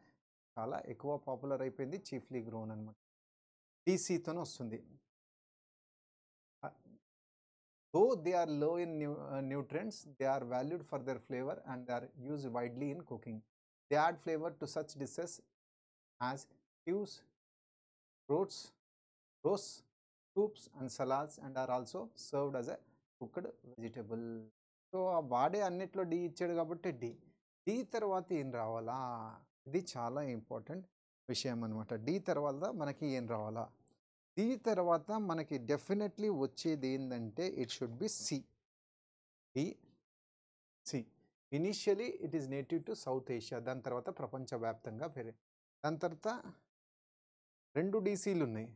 చాలా ఎక్కువ పాపులర్ అయిపోయింది. చీఫ్లీ గ్రోన్ అనమాట. డీసీతోనే వస్తుంది. Though they are low in nutrients, they are valued for their flavor and they are used widely in cooking. They add flavor to such dishes as stews, roasts, soups and salads, and are also served as a cooked vegetable. So ఆ వాడే అన్నిట్లో D ఇచ్చాడు కాబట్టి D తర్వాత ఏం రావాలా, ఇది చాలా ఇంపార్టెంట్ విషయం అనమాట. డి తర్వాత మనకి ఏం రావాలా, డి తర్వాత మనకి డెఫినెట్లీ వచ్చేది ఏంటంటే it should be C. C. Initially it is native to South Asia, దాని తర్వాత ప్రపంచవ్యాప్తంగా పెరిగి, దాని తర్వాత 2 డీసీలు ఉన్నాయి.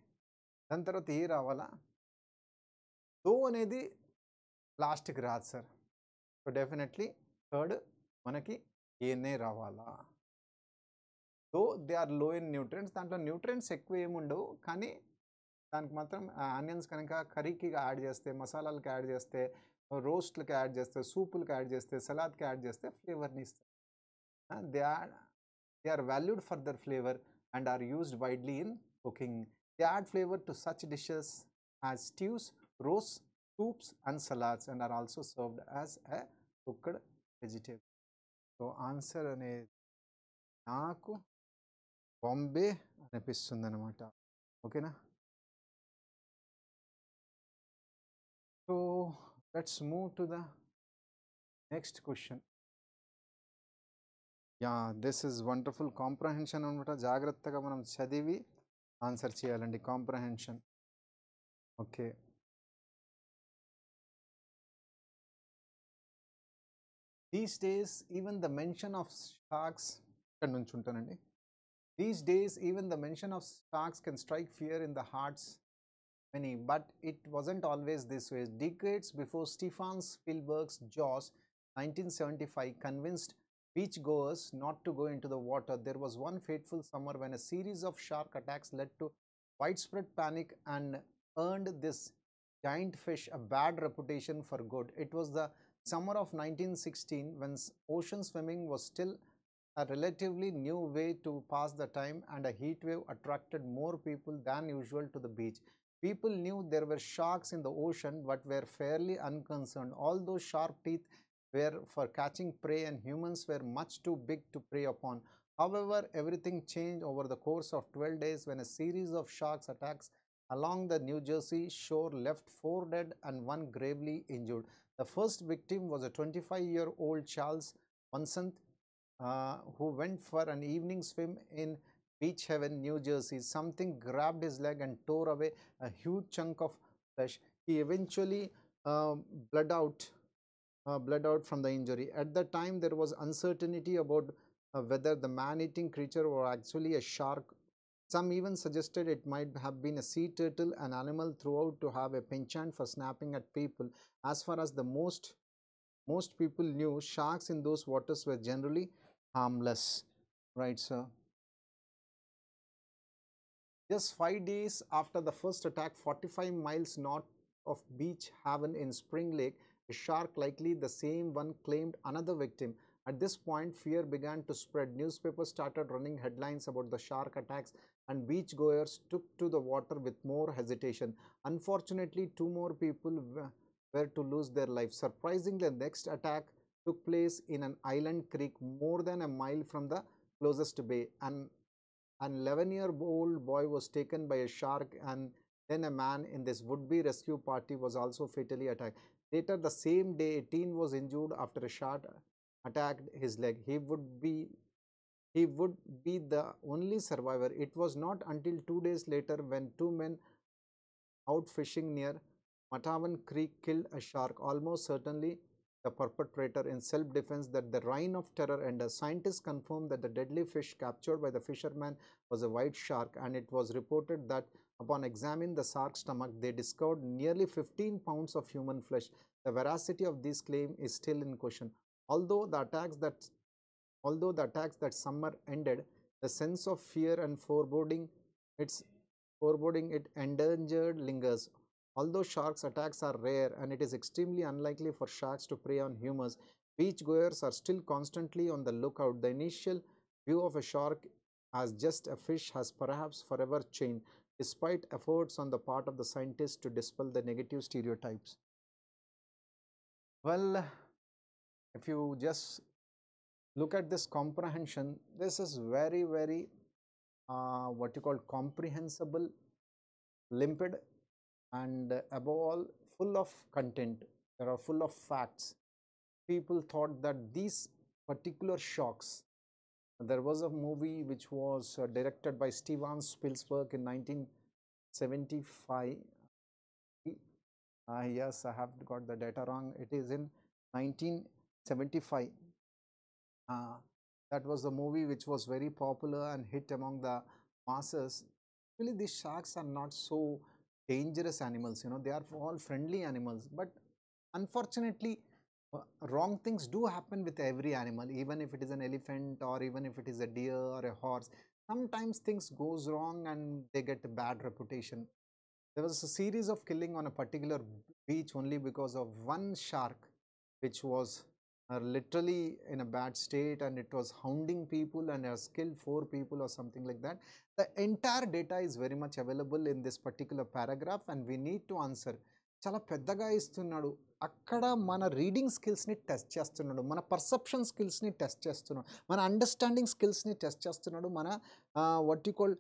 దాని తర్వాత ఏ రావాలా, దో అనేది లాస్ట్కి రాదు సార్. సో డెఫినెట్లీ థర్డ్ మనకి ఏనే రావాలా. దో దే ఆర్ లో ఇన్ న్యూట్రియంట్స్, దాంట్లో న్యూట్రియంట్స్ ఎక్కువ ఏముండవు, కానీ దానికి మాత్రం ఆనియన్స్ కనుక కర్రీకి యాడ్ చేస్తే, మసాలాలకు యాడ్ చేస్తే, రోస్ట్లకు యాడ్ చేస్తే, సూపులకు యాడ్ చేస్తే, సలాడ్కి యాడ్ చేస్తే ఫ్లేవర్ని ఇస్తారు. They are valued for their flavour and are used widely in cooking. They add flavour to such dishes as stews, roast, soups and salads and are also served as a cooked vegetable. So answer అనేది నాకు బాంబే అనిపిస్తుంది అనమాట. ఓకేనా? So let's move to the next question. Yeah, this is wonderful comprehension అనమాట. జాగ్రత్తగా మనం చదివి answer చేయాలండి, comprehension. Okay, these days even the mention of stocks, ఇక్కడ నుంచి ఉంటానండి. These days even the mention of stocks can strike fear in the hearts many, but it wasn't always this way. Decades before Stefan Spielberg's Jaws 1975 convinced beachgoers not to go into the water, there was one fateful summer when a series of shark attacks led to widespread panic and earned this giant fish a bad reputation for good. It was the summer of 1916 when ocean swimming was still a relatively new way to pass the time, and a heat wave attracted more people than usual to the beach. People knew there were sharks in the ocean but were fairly unconcerned. All those sharp teeth were for catching prey and humans were much too big to prey upon. However, everything changed over the course of 12 days when a series of sharks attacks along the New Jersey shore left 4 dead and 1 gravely injured. The first victim was a 25-year-old Charles Vincent, who went for an evening swim in Beach Haven, New Jersey. Something grabbed his leg and tore away a huge chunk of flesh. He eventually uh, bled out bled out from the injury. At the time, there was uncertainty about whether the man-eating creature was actually a shark. Some even suggested it might have been a sea turtle, an animal throughout to have a penchant for snapping at people. As far as the most people knew, sharks in those waters were generally harmless. Right, sir. Just 5 days after the first attack, 45 miles north of Beach Haven in Spring Lake, a shark, likely the same one, claimed another victim. At this point, fear began to spread. Newspapers started running headlines about the shark attacks, and beachgoers took to the water with more hesitation. Unfortunately, 2 more people were to lose their lives. Surprisingly, the next attack took place in an island creek more than a mile from the closest bay. And an 11-year-old boy was taken by a shark, and then a man in this would-be rescue party was also fatally attacked. Later the same day, a teen was injured after a shark attacked his leg. He would be the only survivor. It was not until 2 days later when 2 men out fishing near Matawan Creek killed a shark, almost certainly the perpetrator, in self-defense, that the reign of terror ended. Scientists confirmed that the deadly fish captured by the fisherman was a white shark, and it was reported that upon examining the shark's stomach, they discovered nearly 15 pounds of human flesh. The veracity of this claim is still in question. Although the attacks that summer ended, the sense of fear and its foreboding it endangered lingers. Although sharks attacks are rare and it is extremely unlikely for sharks to prey on humans, beachgoers are still constantly on the lookout. The initial view of a shark as just a fish has perhaps forever changed, despite efforts on the part of the scientists to dispel the negative stereotypes. Well, if you just look at this comprehension, this is very, very what you call comprehensible, limpid, and above all, full of content. They are full of facts. People thought that these particular shocks, there was a movie which was directed by Steven Spielberg in 1975. Yes, I have got the data wrong. It is in 1975. Uh, that was a movie which was very popular and hit among the masses. Really, these sharks are not so dangerous animals, they are all friendly animals. But unfortunately, wrong things do happen with every animal, even if it is an elephant or even if it is a deer or a horse. Sometimes things goes wrong and they get a bad reputation. There was a series of killing on a particular beach only because of one shark which was literally in a bad state, and it was hounding people and has killed 4 people or something like that. The entire data is very much available in this particular paragraph, and we need to answer. చాలా పెద్దగా ఇస్తున్నాడు. అక్కడ మన reading స్కిల్స్ని test చేస్తున్నాడు, మన perception స్కిల్స్ని test చేస్తున్నాడు, మన అండర్స్టాండింగ్ స్కిల్స్ని టెస్ట్ చేస్తున్నాడు, మన వాట్ యు కాల్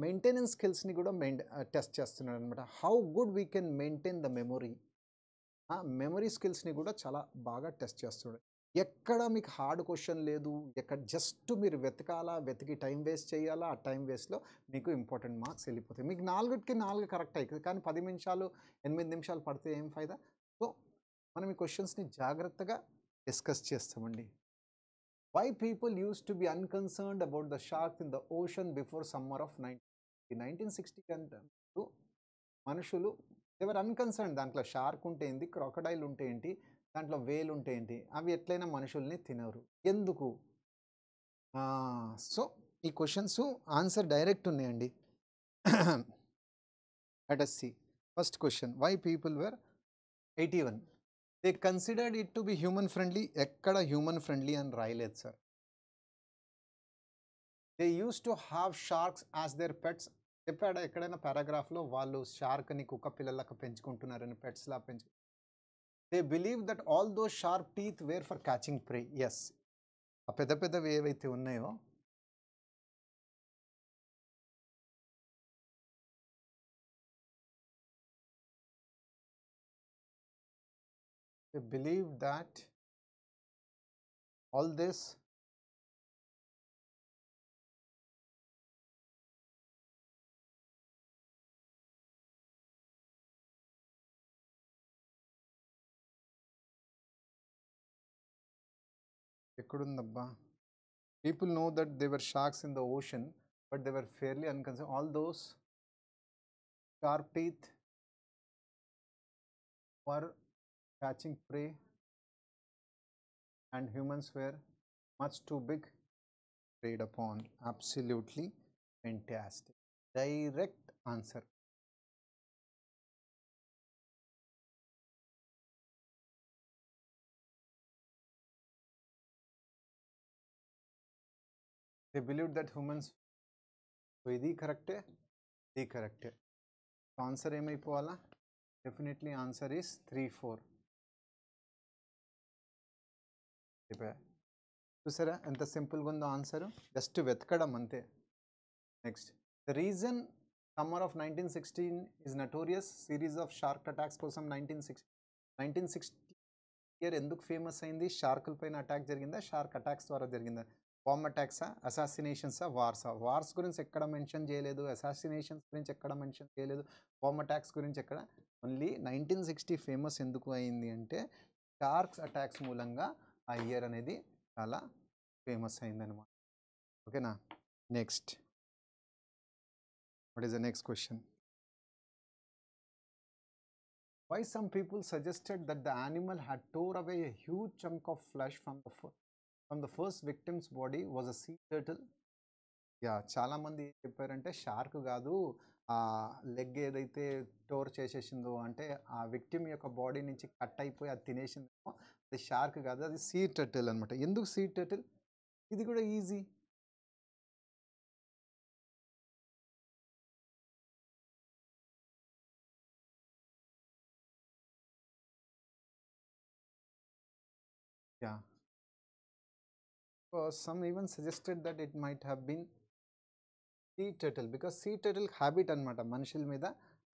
మెయింటెనెన్స్ స్కిల్స్ని కూడా టెస్ట్ చేస్తున్నాడు అనమాట. How good we can maintain the memory స్కిల్స్ని కూడా చాలా బాగా టెస్ట్ చేస్తున్నాడు. ఎక్కడ మీకు హార్డ్ క్వశ్చన్ లేదు, ఎక్కడ జస్ట్ మీరు వెతికి టైం వేస్ట్ చేయాలా. ఆ టైం వేస్ట్లో మీకు ఇంపార్టెంట్ మార్క్స్ వెళ్ళిపోతాయి. మీకు 4కి 4 కరెక్ట్ అవుతుంది, కానీ 10 నిమిషాలు 8 నిమిషాలు పడితే ఏం ఫైదా. సో మనం ఈ క్వశ్చన్స్ని జాగ్రత్తగా డిస్కస్ చేస్తామండి. Why people used to be unconcerned about the sharks in the ocean before summer of 1960 కంటే మనుషులు ఎవరు అన్కన్సర్న్, దాంట్లో షార్క్ ఉంటే ఏంటి, క్రొకడైల్ ఉంటే ఏంటి, దాంట్లో వేలు ఉంటే ఏంటి, అవి ఎట్లయినా మనుషుల్ని తినరు. ఎందుకు? సో ఈ క్వశ్చన్స్ ఆన్సర్ డైరెక్ట్ ఉన్నాయండి. let us see. First question, why people were 81? They considered it to be human friendly. ఎక్కడ హ్యూమన్ ఫ్రెండ్లీ అని రాయలేదు sir. They use to have sharks as their pets. చెప్పాడా ఎక్కడైనా పారాగ్రాఫ్లో వాళ్ళు షార్క్ని కుక్క పిల్లలకు పెంచుకుంటున్నారని, పెట్స్లా పెంచు. They believe that all those sharp teeth were for catching prey. Yes, ఆ పెద్ద పెద్దవి ఏవైతే ఉన్నాయో they believe that all this ekkudundabba, people know that there were sharks in the ocean, but they were fairly unconcerned. All those sharp teeth were catching prey and humans were much too big, preyed upon. Absolutely fantastic. Direct answer. They believed that humans. So ఇది కరెక్టే, ఇది కరెక్టే. Answer ఏమైపోవాలా? Definitely answer is 3, 4. చూసారా ఎంత సింపుల్గా ఉందో answer, just వెతకడం అంతే. Next, the reason summer of 1916 is notorious. Series of shark attacks కోసం 1960 ఇయర్ ఎందుకు ఫేమస్ అయింది? షార్కుల పైన అటాక్ జరిగిందా, షార్క్ అటాక్స్ ద్వారా జరిగిందా? బాంబ్ అటాక్సా, అసాసినేషన్సా, వార్సా? వార్స్ గురించి ఎక్కడ మెన్షన్ చేయలేదు, అసాసినేషన్స్ గురించి ఎక్కడ మెన్షన్ చేయలేదు, బాంబ్ అటాక్స్ గురించి ఎక్కడ. ఓన్లీ 1960 ఫేమస్ ఎందుకు అయింది అంటే షార్క్స్ అటాక్స్ మూలంగా ఆ ఇయర్ అనేది చాలా ఫేమస్ అయిందనమాట. ఓకేనా? Next, what is the next question? Why some people suggested that the animal had tore away a huge chunk of flesh from the first victim's body was a sea turtle? Yeah, చాలామంది ఏం చెప్పారంటే shark కాదు, ఆ leg ఏదైతే టోర్ చేసేసిందో అంటే ఆ victim యొక్క body నుంచి కట్ అయిపోయి అది తినేసిందేమో, అది షార్క్ కాదు, అది సీ టర్టిల్ అనమాట. ఎందుకు సీ టర్టిల్? ఇది కూడా easy. Yeah, some even suggested that it might have been sea turtle because sea turtle habit అనమాట, మనుషుల మీద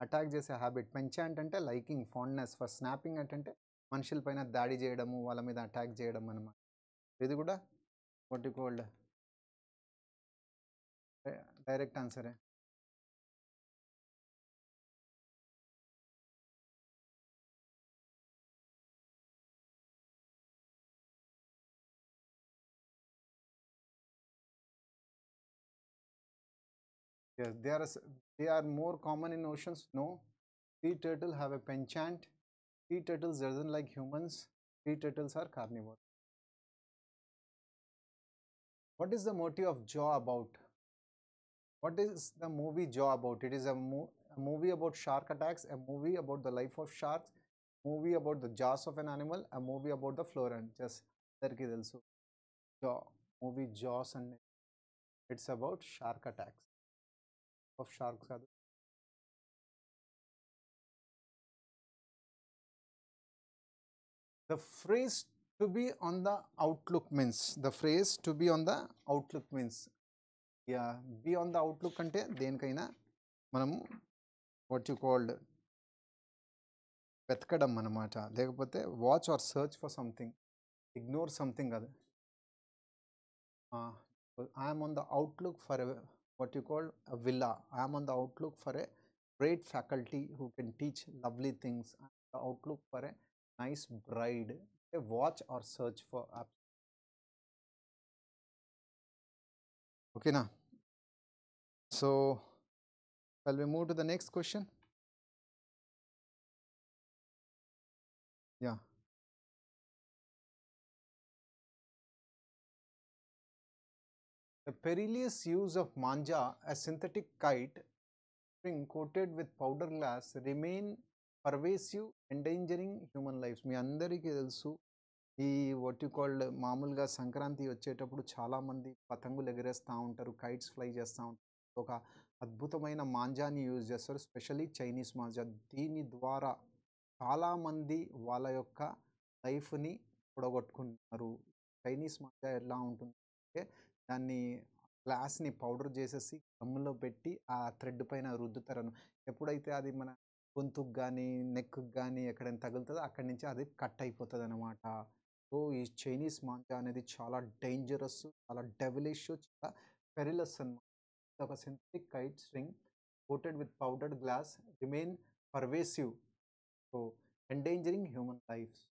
అటాక్ చేసే హ్యాబిట్. పెంచాంట్ అంటే లైకింగ్, ఫాండ్నెస్. ఫర్ స్నాపింగ్ అంటే మనుషుల పైన దాడి చేయడము, వాళ్ళ మీద అటాక్ చేయడం అనమాట. ఇది కూడా వాట్ యు కాల్డ్ డైరెక్ట్ ఆన్సరే. Yes, they are more common in oceans. No, sea turtle have a penchant. Sea turtles doesn't like humans. Sea turtles are carnivores. What is the motive of Jaw about? What is the movie Jaw about? It is a movie about shark attacks, a movie about the life of sharks, movie about the jaws of an animal, a movie about the flora. Just అందరికీ తెలుసు Jaw, movie Jaws, and it's about shark attacks of sharks. The phrase to be on the outlook means, the phrase to be on the outlook means, yeah, be on the outlook అంటే దేనికైనా మనము what you called వెతకడం అన్నమాట, లేకపోతే watch or search for something, ignore something. అది I'm on the outlook for what you call a villa. I am on the outlook for a great faculty who can teach lovely things. I am on the outlook for a nice bride. A watch or search for. Okay, now. So, shall we move to the next question? Yeah. The perilous use of manja, a synthetic kite string coated with powder glass, remain pervasive, endangering human lives. మీ అందరికీ తెలుసు ఈ what you called మామూలుగా సంక్రాంతి వచ్చేటప్పుడు చాలామంది పతంగులు ఎగరేస్తూ ఉంటారు, kites fly చేస్తూ ఉంటారు. ఒక అద్భుతమైన మాంజాని యూజ్ చేస్తారు, స్పెషల్లీ చైనీస్ మాంజా. దీని ద్వారా చాలామంది వాళ్ళ యొక్క లైఫ్ని పొడగొట్టుకుంటున్నారు. చైనీస్ మాంజా ఎలా ఉంటుందంటే దాన్ని గ్లాస్ని పౌడర్ చేసేసి గమ్ములో పెట్టి ఆ థ్రెడ్ పైన రుద్దుతారను. ఎప్పుడైతే అది మన గొంతుకు కానీ నెక్కు కానీ ఎక్కడైనా తగులుతుందో అక్కడి నుంచి అది కట్ అయిపోతుంది అనమాట. సో ఈ చైనీస్ మాంజా అనేది చాలా డేంజరస్, చాలా డెవిలిష్, చాలా పెరిలస్ అనమాట. ఒక synthetic kite string coated with powdered glass remain pervasive, so endangering human lifes.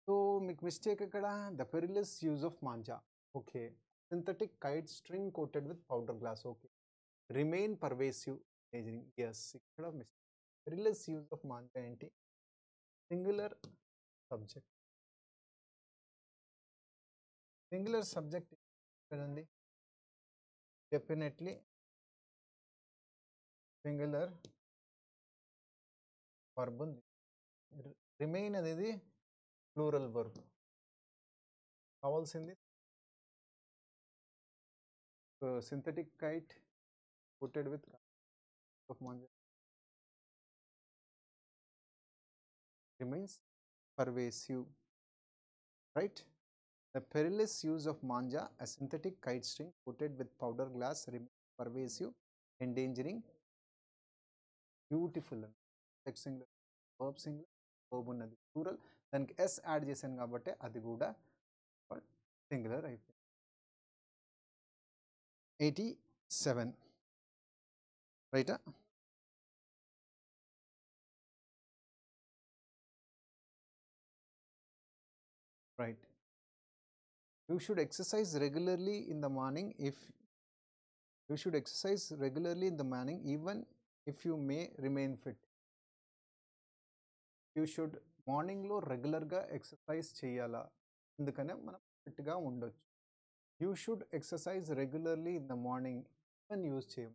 So మీకు మిస్టేక్ ఇక్కడ the perilous use of manja. Okay. Synthetic kite string coated with powder glass. Okay. Remain pervasive endangering. Yes, ఇక్కడ mistake. Perilous use of manja ఏంటి? Singular subject. Singular subject కదండి. Definitely singular verb ఉంది. Remain అనేది plural verb. కావాల్సింది synthetic kite coated with of manja remains pervasive, right? The perilous use of manja, a synthetic kite string coated with powder glass, remains pervasive, endangering. Beautiful. Sex singular, verb singular, verb ఉన్నది plural, దానికి s add చేశాను కాబట్టి అది కూడా singular అయిపోయింది. 87 రైటా? Right. You should exercise regularly in the morning even if you may remain fit. You should మార్నింగ్లో రెగ్యులర్గా exercise చేయాలా, అందుకనే మనం ఫిట్గా ఉండొచ్చు. You should exercise regularly in the morning even use చేయం.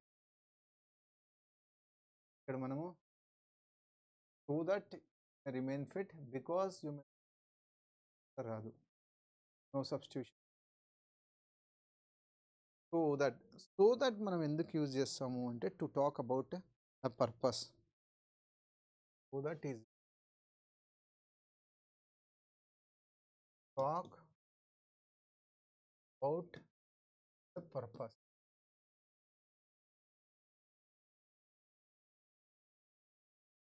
ఇక్కడ మనము so that remain fit because you రాదు, నో సబ్స్టిట్యూషన్. సో దట్ మనం ఎందుకు యూజ్ చేస్తాము అంటే to talk about the purpose. So that is talk about the purpose.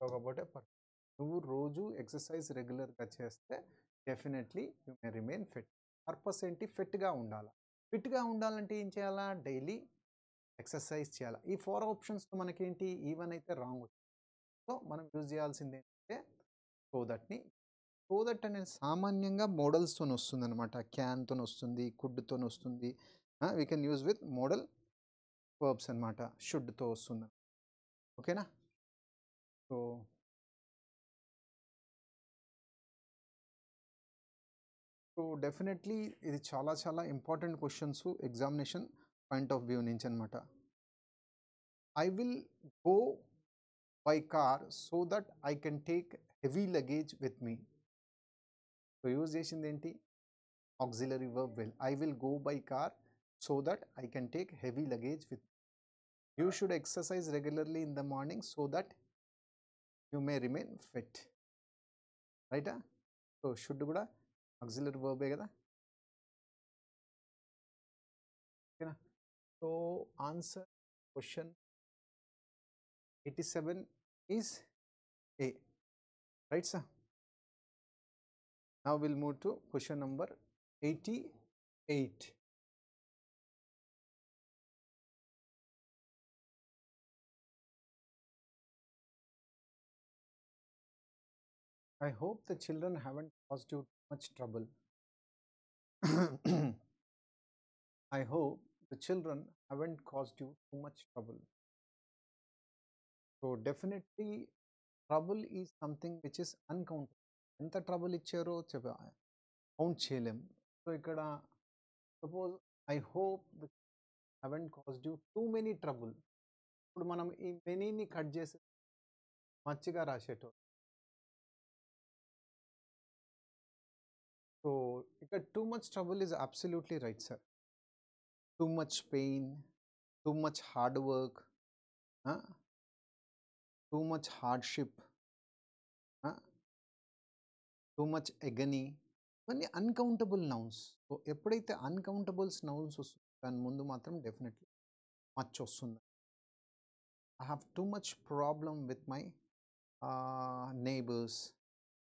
Talk about a purpose. నువ్వు రోజు ఎక్సర్సైజ్ రెగ్యులర్గా చేస్తే definitely you may remain fit. Purpose ఏంటి? ఫిట్గా ఉండాలి. ఫిట్గా ఉండాలంటే ఏం చేయాలా? డైలీ ఎక్సర్సైజ్ చేయాలి. ఈ 4 ఆప్షన్స్లో మనకేంటి ఈవెన్ అయితే రాంగ్ వచ్చింది. సో మనం యూజ్ చేయాల్సింది ఏంటంటే సో దట్ని. సో దట్ అనేది సామాన్యంగా మోడల్స్తో వస్తుంది అనమాట. క్యాన్తో వస్తుంది, కుడ్తో వస్తుంది. We can use with modal verbs అనమాట. షుడ్తో వస్తుంది. ఓకేనా? సో డెఫినెట్లీ ఇది చాలా చాలా important questions examination point of view నుంచి అనమాట. I will go by car so that I can take heavy luggage with me. So use చేసింది ఏంటి? Auxiliary verb will. I will go by car so that I can take heavy luggage with. You should exercise regularly in the morning so that you may remain fit. రైటా? So should కూడా auxiliary వర్బే కదా. ఓకేనా? So answer question 87 is A. Right, sir? Now we'll move to question number 88. I hope the children haven't caused you too much trouble. I hope the children haven't caused you too much trouble. So definitely trouble is something which is uncountable. ఎంత trouble ఇచ్చారో count చేయలేం. So ఇక్కడ suppose I hope haven't caused you too many trouble. ఇప్పుడు మనం ఈ మెనీని cut చేసి మచ్చిగా రాసేటోళ్ళు. So ఇక్కడ too much trouble is absolutely right sir. Too much pain, too much hard work, too much hardship, too much agony, ఇవన్నీ uncountable nouns. So ఎప్పుడైతే అన్కౌంటబుల్స్ nouns వస్తుందో దాని ముందు మాత్రం డెఫినెట్లీ మచ్ వస్తుంది. I have too much problem with my neighbors.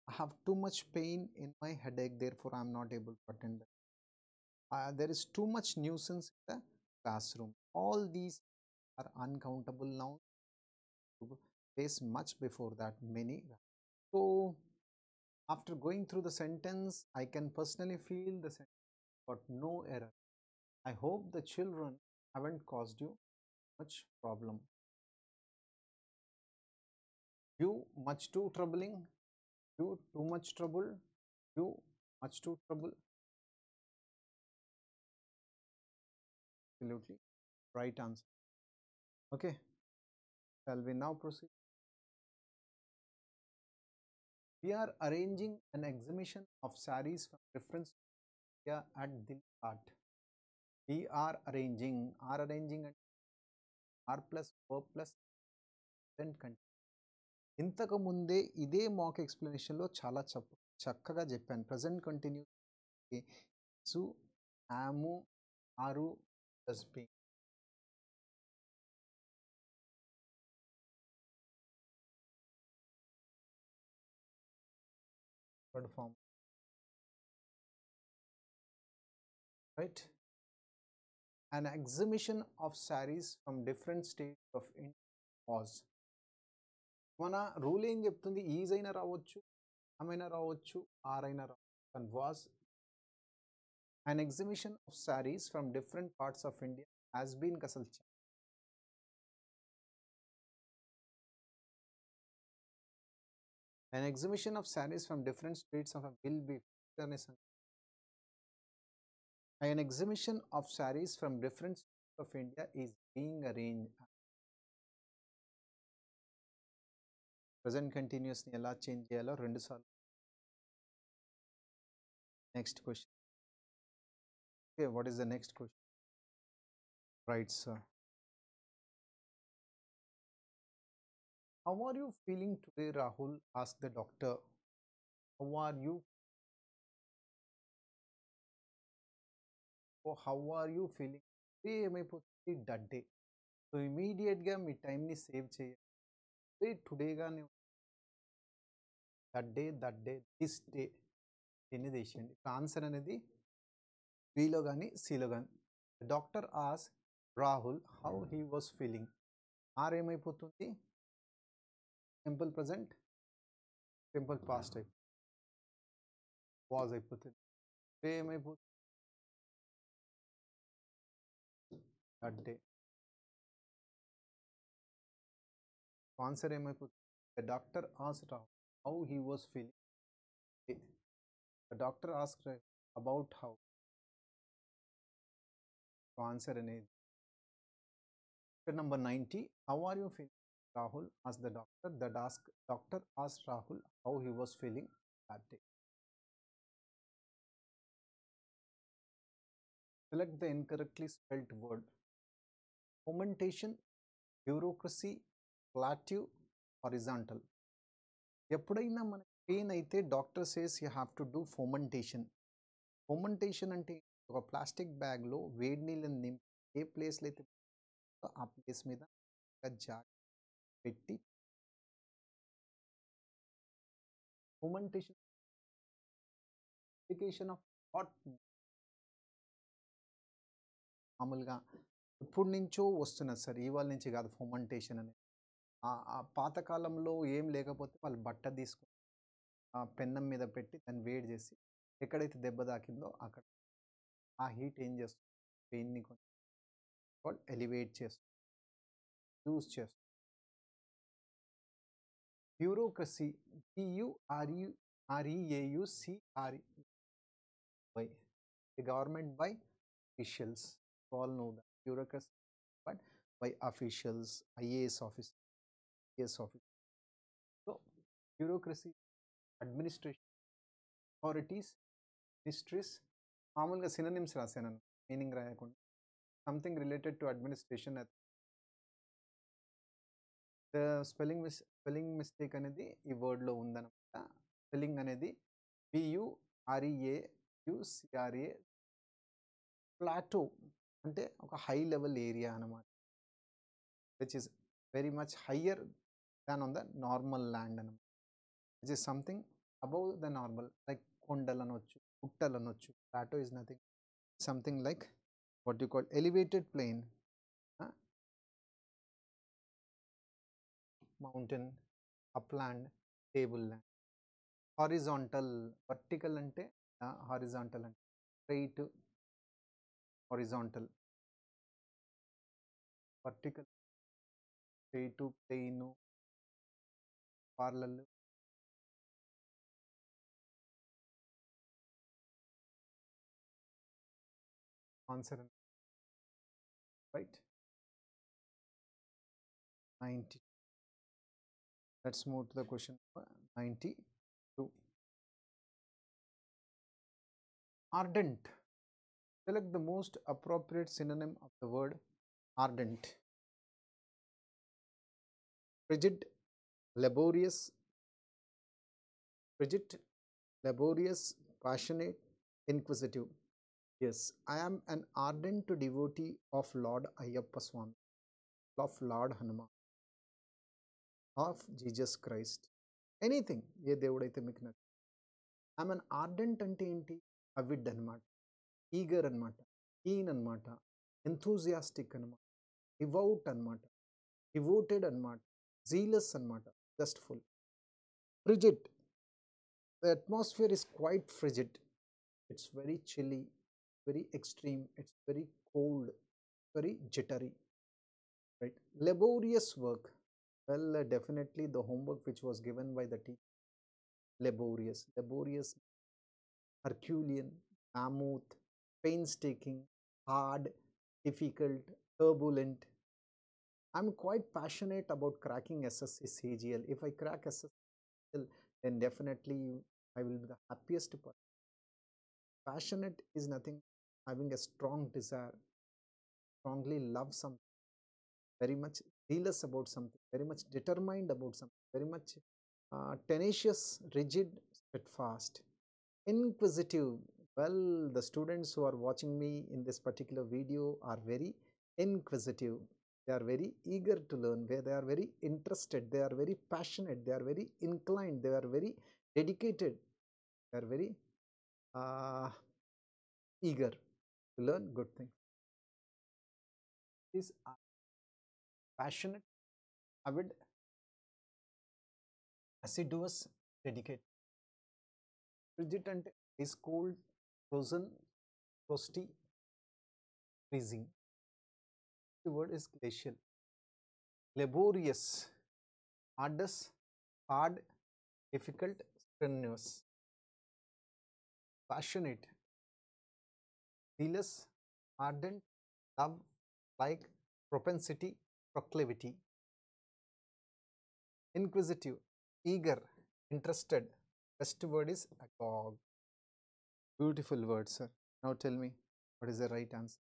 I have too much pain in my headache, therefore I am not able to attend. There is too much nuisance in the classroom. All these are uncountable nouns. Place much before that many. So after going through the sentence, I can personally feel the sentence got no error. I hope the children haven't caused you much problem. You much too troubling, you too much trouble, you much too trouble. Absolutely right answer. Okay, shall we now proceed? We are arranging an exhibition of sarees from different India at Dil Art. We are arranging and R plus verb plus present continuous. ఇంతకు ముందే ఇదే మాక్ ఎక్స్ప్లెనేషన్లో చాలా చక్కగా చెప్పాను. Present continuous సు, am, are plus be. Third form, right. An exhibition of sarees from different states of India was. మన rule ఏం చెప్తుంది? ఈజ్ అయినా రావచ్చు, ఆమైనా రావచ్చు, ఆర్ అయినా రావచ్చు. And was an exhibition of sarees from different parts of India has been అసలు an exhibition of sarees from different states of will be an exhibition of sarees from different states of India is being arranged. Present continuous ని ఎలా change చేయాలో రెండు సార్లు. Next question. Okay, what is the next question? Right, sir. How are you feeling today, Rahul? Asked the doctor. How are you? Oh, how are you feeling? Today ఏమైపోతుంది? That day. So immediately మీ టైంని save చేయాలి. Today గానే that day this day దీన్ని తీసేయండి. Answer అనేది below కానీ సిలో కానీ. డాక్టర్ ఆస్ Rahul how he was feeling. Or ఏమైపోతుంది? సింపుల్ ప్రజెంట్, సింపుల్ పాస్ట్ అయిపోతుంది, వాజ్ అయిపోతుంది. ఏమైపోతుంది? That day. ఆన్సర్ ఏమైపోతుంది? ద డాక్టర్ ఆస్ Rahul how he was feeling. The doctor ask about how. Answer అనేది number 90. How are you feeling, Rahul? Asked the doctor. Doctor asked Rahul how he was feeling that day. Select the incorrectly spelled word. Fomentation, bureaucracy, plateau, horizontal. ఎప్పుడైనా మనకి pain అయితే doctor says you have to do fomentation. Fomentation అంటే ఒక plastic బ్యాగ్లో వేడి నీళ్ళని నింపి ఏ ప్లేస్లో అయితే ఆ ప్లేస్ మీద జాగ్రత్త పెట్టి ఫోమెంటేషన్ అప్లికేషన్ ఆఫ్ హాట్. మామూలుగా ఇప్పుడు నుంచో వస్తున్నది సార్, ఇవాళ నుంచి కాదు ఫోమెంటేషన్ అనేది. పాతకాలంలో ఏం లేకపోతే వాళ్ళు బట్ట తీసుకుని ఆ పెన్నం మీద పెట్టి దాన్ని వేడి చేసి ఎక్కడైతే దెబ్బ తాకిందో అక్కడ ఆ హీట్ ఏం చేస్తుంది? పెయిన్ని కొంచెం ఎలివేట్ చేస్తుంది, యూజ్ చేస్తుంది. Bureaucracy, BUROCRACY REAUCREY. The government by officials. You all know that. Bureaucracy, but by officials, IAS officers, IAS officers. So, bureaucracy, administration, authorities, ministries. మామూలుగా సినోనిమ్స్ రాశాను మీనింగ్ రాయకుండా something related to administration. Spelling mistake అనేది ఈ వర్డ్లో ఉందన్నమాట. Spelling అనేది PUREAUCRA. Plateau అంటే ఒక high level area అన్నమాట, which is very much higher than on the normal land అనమాట, which is something above the normal, like కొండలు అనొచ్చు, పుట్టలు అనొచ్చు. Plateau is nothing, something like what you call elevated plain, mountain, upland, tableland. Horizontal, vertical ante horizontal ante straight, horizontal, vertical, straight, plain, parallel. Answer right. 90. Let's move to the question number 92. Ardent. Select the most appropriate synonym of the word ardent. Frigid, laborious, passionate, inquisitive. Yes, I am an ardent devotee of Lord Ayyappa Swami, of Lord Hanuman, of Jesus Christ. Anything, ఏ దేవుడైతే మీకు నచ్చ. I'm an ardent అంటే ఏంటి? Avid అనమాట, eager అనమాట, keen అనమాట, enthusiastic అనమాట, devout అనమాట, డివోటెడ్ అనమాట, జీలస్ అనమాట, just full. Frigid, the atmosphere is quite frigid. It's very chilly, very extreme, it's very cold, very jittery, right? Laborious work. Well, definitely the homework which was given by the teacher, laborious, Herculean, mammoth, painstaking, hard, difficult, turbulent. I'm quite passionate about cracking SSC CGL. If I crack SSC CGL, then definitely I will be the happiest person. Passionate is nothing, having a strong desire, strongly love something, very much zealous about something, very much determined about something, very much tenacious, rigid, steadfast. Inquisitive. Well, the students who are watching me in this particular video are very inquisitive. They are very eager to learn, where they are very interested, they are very passionate, they are very inclined, they are very dedicated, they are very eager to learn good things. Is passionate, avid, assiduous, dedicated. Frigid ante is cold, frozen, frosty, freezing. The word is glacial. Laborious, arduous, hard, difficult, strenuous. Passionate, zealous, ardent, love, like, propensity, proclivity. Inquisitive, eager, interested. Best word is agog. Beautiful word, sir. Now tell me, what is the right answer?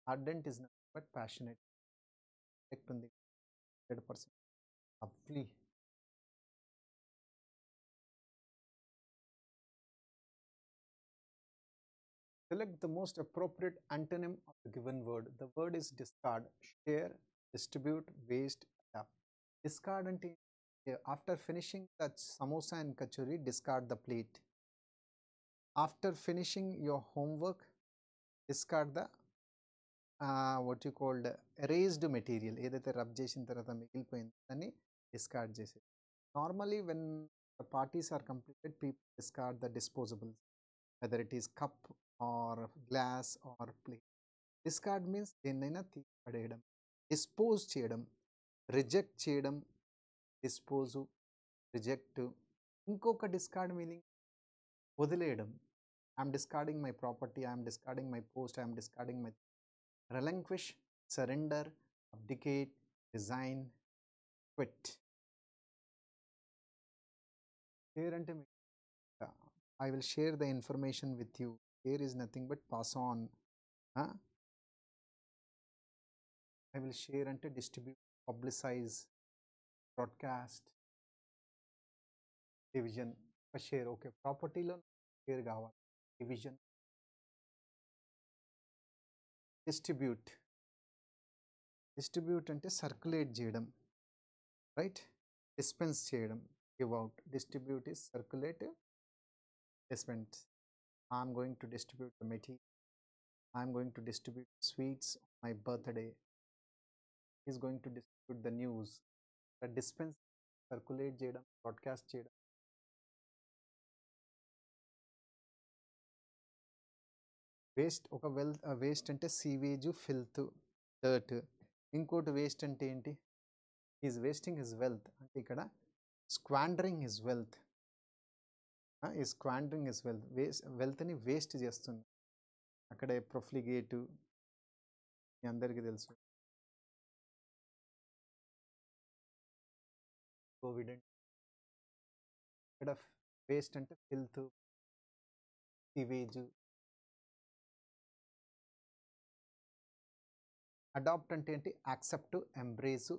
Ardent is nothing but passionate. Correct on the 100%. Lovely. Select the most appropriate antonym of the given word. The word is discard. Share, distribute, waste, adapt. Discard ante after finishing the samosa and kachori, discard the plate. After finishing your homework, discard the what you called erased material. ఏదైతే rub చేసిన తర్వాత మిగిలిపోయింది దాన్ని discard చేసేది. Normally when the parties are completed, people discard the disposables, whether it is cup or glass or plate. Discard means దేన్నైనా తీసిపడేయడం, dispose చేయడం, reject చేయడం, dispose, reject, ఇంకొక డిస్కార్డ్ మీనింగ్ వదిలేయడం. I'm discarding my property, I'm discarding my post, I'm discarding my relinquish, surrender, abdicate, resign, quit. Share ante I will share the information with you. Here is nothing but pass on. Huh? I will share ante distribute, publicize, broadcast, division. Share, okay. Property lo share కావాలి. Division, distribute. Distribute ante circulate చేయడం, right? Dispense చేయడం, give out. Distribute is circulate, dispense. I am going to distribute the material. I am going to distribute sweets on my birthday. He is going to distribute the news. The dispense, circulate చేయడం, broadcast చేయడం. Waste, ఒక waste అంటే sewage, filth, dirt. ఇంకోటి waste అంటే ఏంటి? Is wasting his wealth అంటే ఇక్కడ స్క్వాండరింగ్ his wealth. ఈ స్క్వాండరింగ్ హిజ్ వెల్త్, వెల్త్ని వేస్ట్ చేస్తుంది. అక్కడే ప్రొఫ్లిగేటు మీ అందరికీ తెలుసు. కోవిడ్ ఇక్కడ వేస్ట్ అంటే ఫిల్త్, సివేజ్. అడాప్ట్ అంటే ఏంటి? Accept, embrace.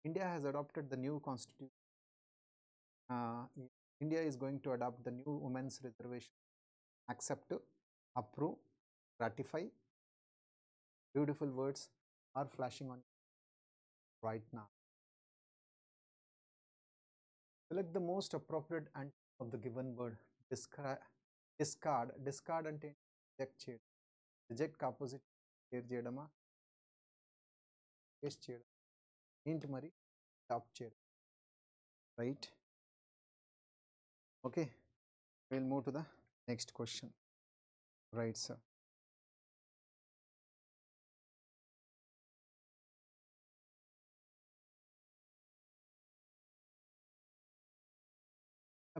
India has adapted the new constitution. India is going to adopt the new women's reservation. Accept, approve, ratify. Beautiful words are flashing on right now. Select the most appropriate antonym of the given word. Discard. Discard ante reject cheyadam. Reject opposite share cheyadama, waste cheyadam. Enti mari adopt cheyadam, right? Okay, we'll move to the next question. Right, sir.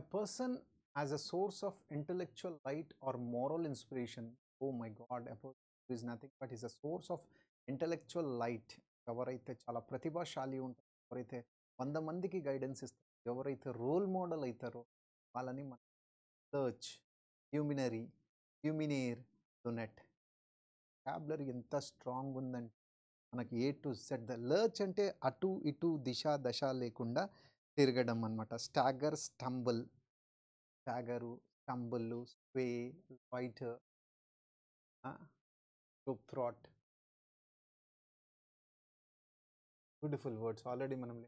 A person as a source of intellectual light or moral inspiration. Oh my God, a person who is nothing but is a source of intellectual light. ఎవరైతే చాలా ప్రతిభాశాలి ఉంటారో, ఎవరైతే 100 మందికి guidance ఇస్తారో, ఎవరైతే role model అవుతారో వాళ్ళని మనం సర్చ్, ల్యూమినరీ, ల్యూమినేర్, లునెట్. క్యాబ్లరీ ఎంత స్ట్రాంగ్ ఉందంటే మనకి ఏ టు సెట్. ద లర్చ్ అంటే అటు ఇటు దిశ దశ లేకుండా తిరగడం అనమాట. Stagger, stumble, stagger, stumble, sway, వైట్, గ్రూప్ థ్రాట్. బ్యూటిఫుల్ వర్డ్స్ ఆల్రెడీ మనం.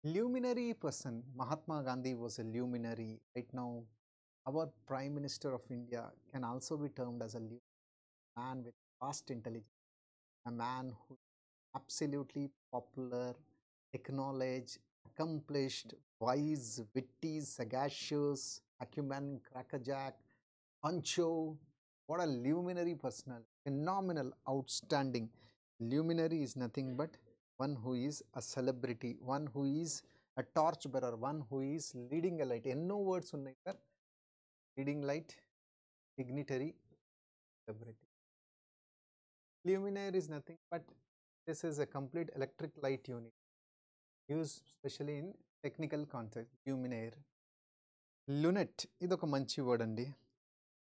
Luminary person, Mahatma Gandhi was a luminary. Right now, our Prime Minister of India can also be termed as a man with vast intelligence, a man who is absolutely popular, acknowledged, accomplished, wise, witty, sagacious, acumen, crackerjack, Pancho. What a luminary personality. Phenomenal, outstanding. Luminary is nothing but one who is a celebrity, one who is a torch bearer, one who is leading a light. ఎన్నో words ఉన్నాయి sir. Leading light, dignitary, celebrity. Luminaire is nothing but this is a complete electric light unit used specially in technical context. Luminaire. Lunette, ఇది ఒక మంచి word అండి.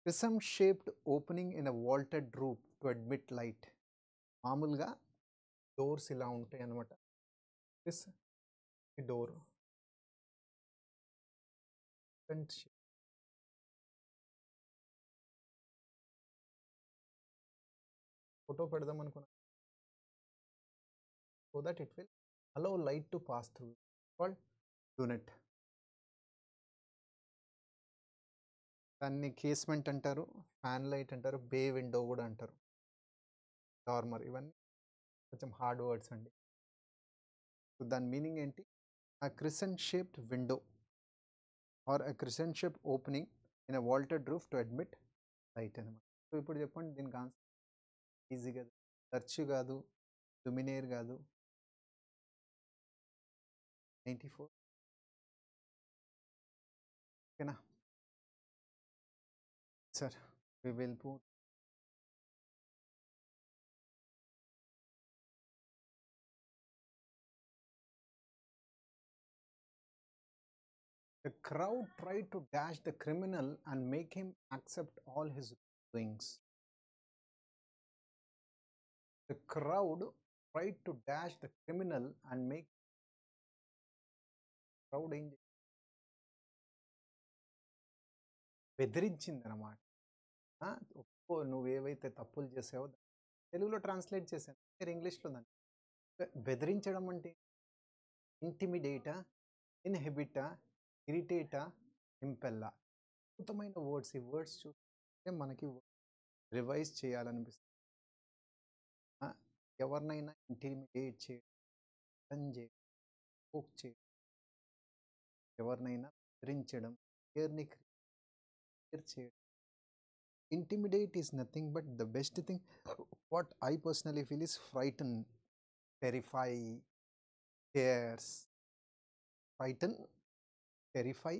Prism shaped opening in a vaulted roof to admit light. మామూలుగా doors ఇలా ఉంటాయి అన్నమాట. This door photo పెడదాం అనుకున్నా. So that it will allow light to pass through. Called unit. దాన్ని కేస్మెంట్ అంటారు, ఫ్యాన్ లైట్ అంటారు, బే విండో కూడా అంటారు, డార్మర్. ఇవన్నీ కొంచెం హార్డ్ వర్డ్స్ అండి. సో దాని మీనింగ్ ఏంటి? a crescent shaped window or a crescent shaped opening in a vaulted roof to admit light అనమాట. సో ఇప్పుడు చెప్పండి దీనికి ఆన్సర్. ఈజీ కాదు, ఖర్చు కాదు, లుమినేర్ కాదు. 94 ఓకేనా sir we will put the crowd tried to dash the criminal and make him accept all his doings. The crowd tried to dash the criminal and make crowd ఏం బెదిరించింది అనమాట. ఒప్పుకో నువ్వేవైతే తప్పులు చేసావో తెలుగులో ట్రాన్స్లేట్ చేశాను, మీరు ఇంగ్లీష్లో దాన్ని బెదిరించడం అంటే ఇంటిమిడేటా, ఇన్హిబిటా, ఇరిటేటా, ఇంపెల్లా, అద్భుతమైన వర్డ్స్. ఈ వర్డ్స్ చూస్తే మనకి రివైజ్ చేయాలనిపిస్తుంది. ఎవరినైనా ఇంటిమిడేట్ చేయడం, పోక్ చేయడం, ఎవరినైనా బెదిరించడం, ఫియర్ని క్రియేట్ చేయడం. Intimidate is nothing but the best thing. What I personally feel is frighten, terrify, scares. Frighten, terrify,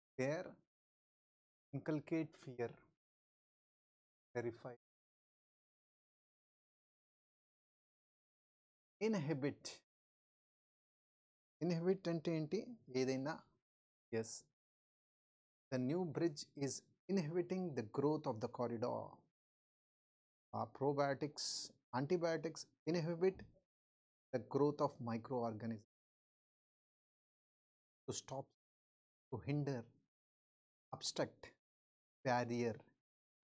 scare, inculcate fear, terrify, inhibit. Inhibit అంటే ఏంటి? ఏదైనా. Yes, the new bridge is inhibiting the growth of the corridor. Probiotics, antibiotics inhibit the growth of microorganisms, to stop, to hinder, obstruct, barrier,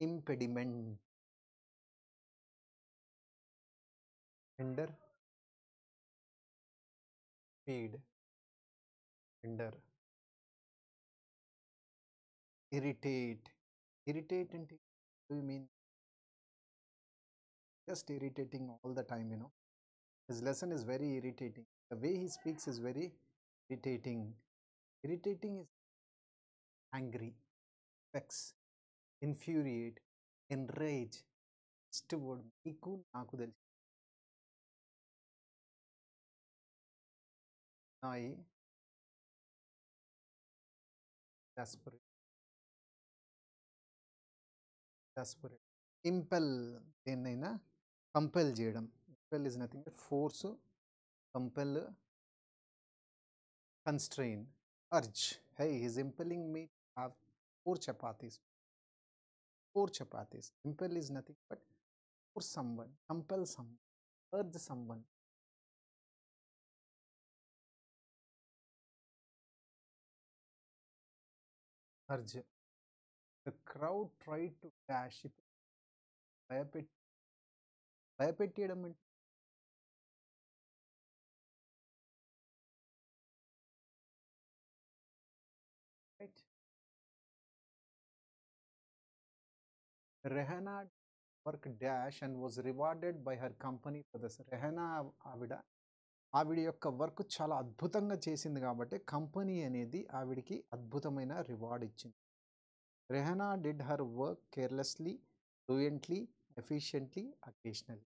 impediment. Hinder, feed, hinder, irritate. Irritate and do you mean just irritating all the time? His lesson is very irritating. The way he speaks is very irritating. Irritating is angry, vex, infuriate, enrage. Next word మీకు నాకు తెలుసు. Annoy, desperate, desperate. Impel దేన్నైనా compel చేయడం. Impel is nothing but force, compel, constrain, urge. Hey, he's impelling me to have 4 chapatis. 4 chapatis. Impel is nothing but force someone, compel someone, urge someone. Urge. The crowd tried to dash it. భయపెట్టేయడం అంటే right. Rehana work dash and was rewarded by her company for this. Rehana ఆవిడ యొక్క work చాలా అద్భుతంగా చేసింది కాబట్టి company అనేది ఆవిడికి అద్భుతమైన రివార్డ్ ఇచ్చింది. Rehana did her work carelessly, fluently, efficiently, occasionally.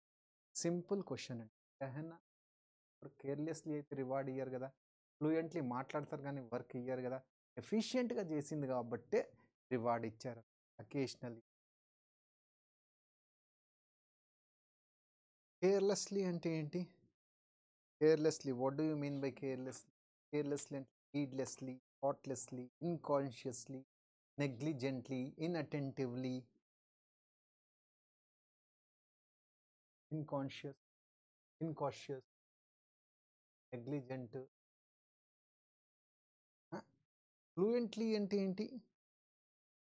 Simple question అండి. రెహనా కేర్లెస్లీ అయితే రివార్డ్ ఇయ్యారు కదా, ఫ్లూయెంట్లీ మాట్లాడతారు కానీ వర్క్ ఇయ్యారు కదా, ఎఫిషియెంట్గా చేసింది కాబట్టే రివార్డ్ ఇచ్చారు. అకేషనలీ. కేర్లెస్లీ అంటే ఏంటి? Carelessly, what do you mean by carelessly? Carelessly అంటే heedlessly, thoughtlessly, unconsciously, negligently, inattentively, incautious, negligent. Fluently అంటే ఏంటి?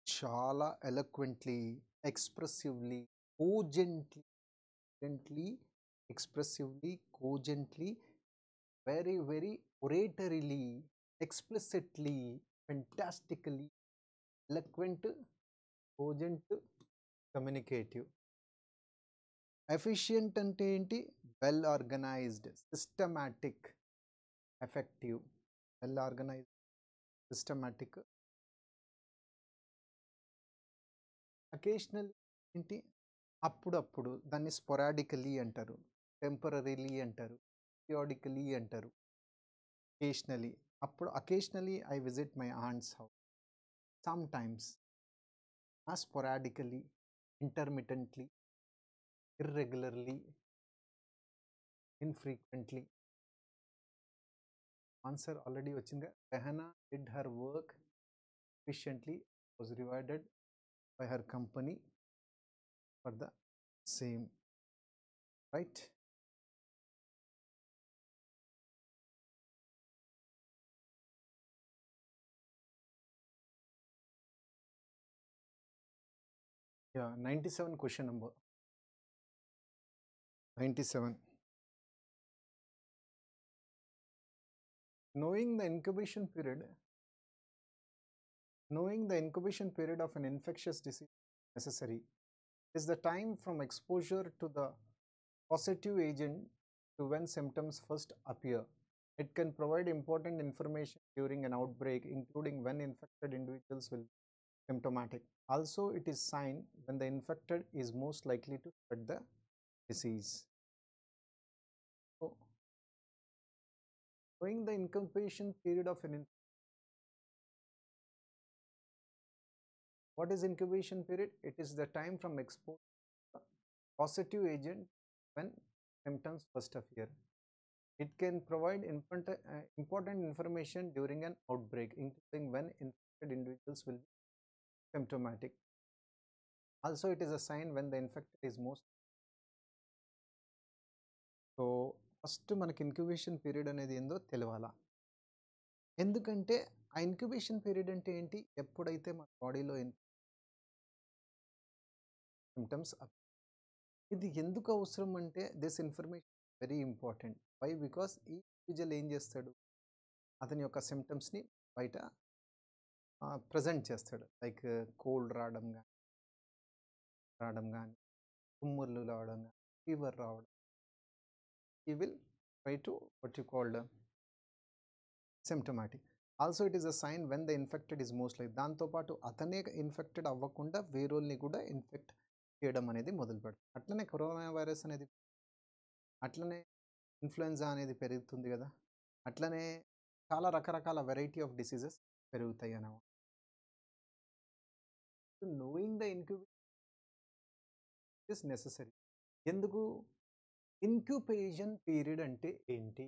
చాలా ఎలక్వెంట్లీ, ఎక్స్ప్రెసివ్లీ, కోజెంట్లీ, ఎక్స్ప్రెసివ్లీ, కోజెంట్లీ, very oratorily, explicitly, fantastically, eloquent, cogent, communicative. Efficient అంటే ఏంటి? Well organized, systematic, effective. Well organized, systematic. Occasionally ఏంటి? అప్పుడప్పుడు. దాన్ని స్పొరాడికలీ అంటారు, టెంపరరీలీ అంటారు, పిరియాడికలీ అంటారు. Occasionally. అప్పుడు occasionally I visit my aunt's house. sometimes, sporadically, intermittently, irregularly, infrequently. Answer already vachinga. Rehana did her work efficiently, was rewarded by her company for the same, right? Yeah, 97 question number. 97. Knowing the incubation period, knowing the incubation period of an infectious disease necessary is the time from exposure to the positive agent to when symptoms first appear. It can provide important information during an outbreak, including when infected individuals will be symptomatic. Also, it is sign when the infected is most likely to spread the disease. So, knowing the incubation period of an what is incubation period? It is the time from exposure to the positive agent when symptoms first appear. It can provide important information during an outbreak, including when infected individuals will be symptomatic. Also, it is a sign when the infected is most. So first మనకి incubation period అనేది ఏందో తెలవాలా. ఎందుకంటే ఆ incubation period అంటే ఏంటి? ఎప్పుడైతే మన బాడీలో సిమ్టమ్స్ ఇది ఎందుకు అవసరం అంటే this information very important. Why? Because ఈ ఇండివిజువల్ ఏం చేస్తాడు, అతని యొక్క సిమ్టమ్స్ని బయట ప్రజెంట్ చేస్తాడు. లైక్ కోల్డ్ రావడం కానీ తుమ్ములు రావడం కానీ ఫీవర్ రావడం. he will try to what you called symptomatic. Also it is a sign when the infected is most likely. దాంతో పాటు అతనే ఇన్ఫెక్టెడ్ అవ్వకుండా వేరోల్ని కూడా ఇన్ఫెక్ట్ చేయడం అనేది మొదలు పెడతాం. అట్లనే కరోనా వైరస్ అనేది, అట్లనే ఇన్ఫ్లుయెన్జా అనేది పెరుగుతుంది కదా, అట్లనే చాలా రకరకాల వెరైటీ ఆఫ్ డిసీజెస్ పెరుగుతాయి అన్నమాట. Knowing the incubation is necessary. ఎందుకు? ఇంక్యుబేషన్ పీరియడ్ అంటే ఏంటి?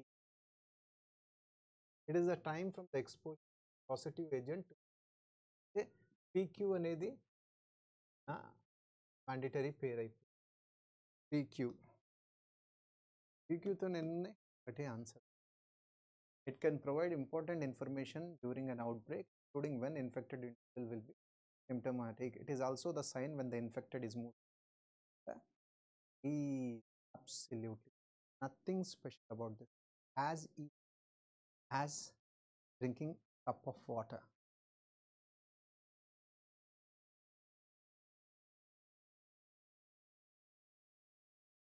It is the time from the exposure positive agent. PQ అనేది మ్యాండేటరీ పేరు అయిపోయింది. పీక్యూతో నిన్నే ఒకటే answer. It can provide important information during an outbreak, including when infected individual will be symptomatic. It is also the sign when the infected is moved. Absolutely nothing special about this. As drinking a cup of water.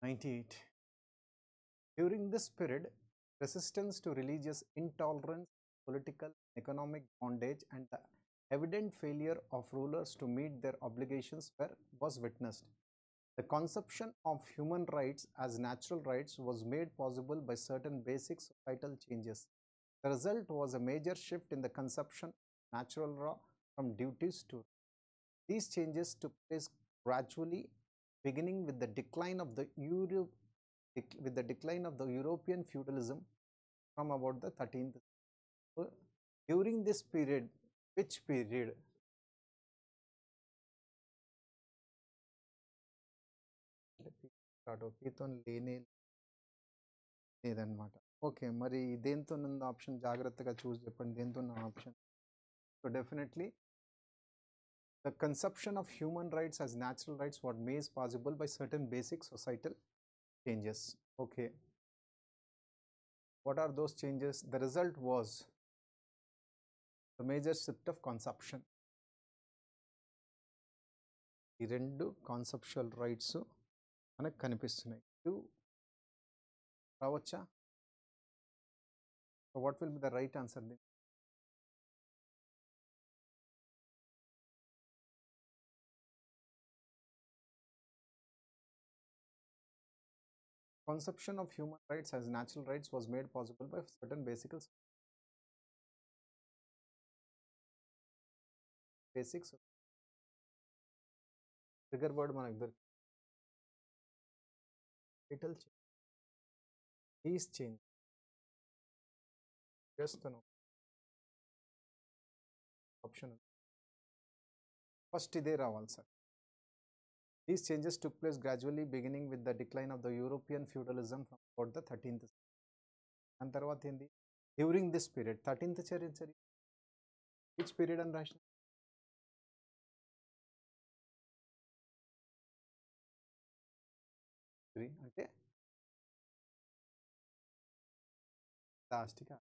'98. During this period, resistance to religious intolerance, political, economic bondage, and the evident failure of rulers to meet their obligations was witnessed. The conception of human rights as natural rights was made possible by certain basic societal changes. The result was a major shift in the conception of natural law from duties to rights. These changes took place gradually, beginning with the decline of the European feudalism from about the 13th. So, during this period, which period? లేదన్నమాట. Okay, మరి దేంతో ఉన్న option జాగ్రత్తగా చూసి చెప్పండి. దేంతో ఉన్న option? So definitely the conception of human rights as natural rights was made possible by certain basic societal changes. Okay, what are those changes? The result was the major shift of conception. ఈ రెండు conceptual rights మనకు కనిపిస్తున్నాయి. రావచ్చా? What will be the right answer? Conception of human rights as natural rights was made possible by certain basic basics. Trigger word మనకు దొరికి title change. These change. Just an option. First ఇదే రావాలి sir. These changes took place gradually beginning with the decline of the European feudalism from about the 13th century. And తర్వాత ఏంది during this period 13th century which period అని రాసిన అంటే లాస్ట్గా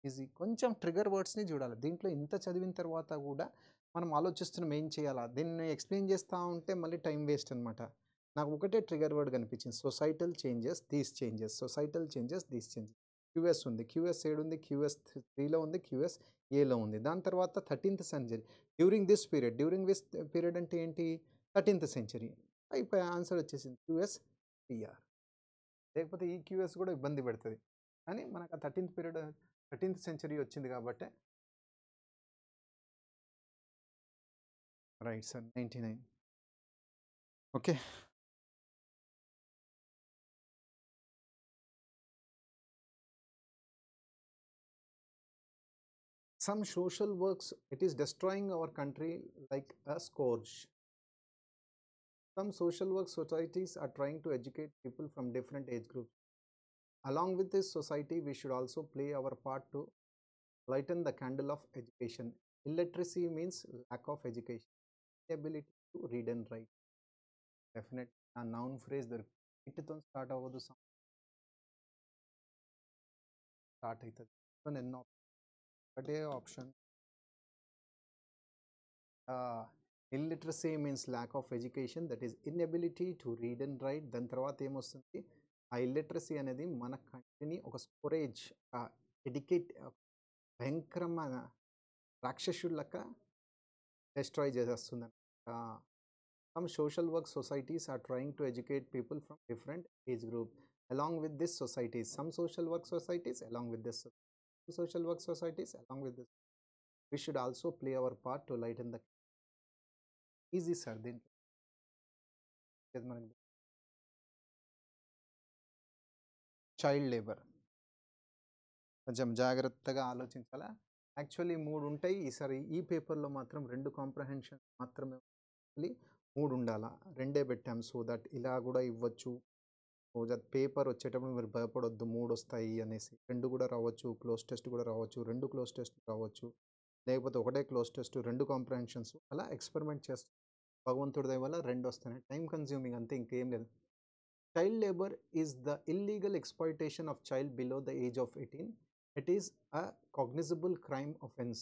easy కొంచెం trigger వర్డ్స్ని చూడాలి దీంట్లో ఇంత చదివిన తర్వాత కూడా మనం ఆలోచిస్తున్నాం ఏం చేయాలా దీన్ని ఎక్స్ప్లెయిన్ చేస్తూ ఉంటే మళ్ళీ టైం వేస్ట్ అనమాట నాకు ఒకటే ట్రిగర్ వర్డ్ కనిపించింది societal changes these changes societal changes these changes QS ఉంది క్యూఎస్ ఏడు ఉంది క్యూఎస్ 3లో ఉంది క్యూఎస్ ఏలో ఉంది దాని తర్వాత 13th century during this period అంటే ఏంటి 13th సెంచరీ అయిపోయి ఆన్సర్ వచ్చేసింది క్యూఎస్ పిఆర్ లేకపోతే ఈ క్యూఎస్ కూడా ఇబ్బంది పెడుతుంది కానీ మనకు ఆ 13th సెంచరీ వచ్చింది కాబట్టి right sir 99 okay some social works it is destroying our country like a scourge. Some social work societies are trying to educate people from different age groups. Along with this society we should also play our part to lighten the candle of education. Illiteracy means lack of education, inability to read and write. Definitely a noun phrase ఇటుతో start అవ్వదు start అవుతుంది ఎన్నో ఒకటే option illiteracy means lack of education, that is inability to read and write. దాని తర్వాత ఏమొస్తుంది ఆ illiteracy అనేది మన కంటిని ఒక స్టోరేజ్ ఎడ్యుకేట్ భయంకరమైన రాక్షసులక డిస్ట్రాయ్ చేసేస్తుంది. Some social work societies are trying to educate people from different age group. Along with this societies, some social work societies along with this social work societies along with this we should also play our part to lighten the easy sir దీంట్లో మనకి child labour కొంచెం జాగ్రత్తగా ఆలోచించాలా actually 3 ఉంటాయి ఈసారి ఈ పేపర్లో మాత్రం 2 కాంప్రహెన్షన్ మాత్రమే 3 ఉండాలా 2 పెట్టాం సో దట్ ఇలా కూడా ఇవ్వచ్చు సో దట్ పేపర్ వచ్చేటప్పుడు మీరు భయపడొద్దు 3 వస్తాయి అనేసి 2 కూడా రావచ్చు క్లోజ్ టెస్ట్ కూడా రావచ్చు 2 క్లోజ్ టెస్ట్ రావచ్చు లేకపోతే ఒకటే క్లోజ్ టెస్ట్ 2 కాంప్రహెన్షన్స్ అలా ఎక్స్పెరిమెంట్ చేస్తాం భగవంతుడి దయ వల్ల 2 వస్తాయి టైం కన్స్యూమింగ్ అంతే ఇంకేం లేదు Child labor is the illegal exploitation of child below the age of 18. It is a cognizable crime offense.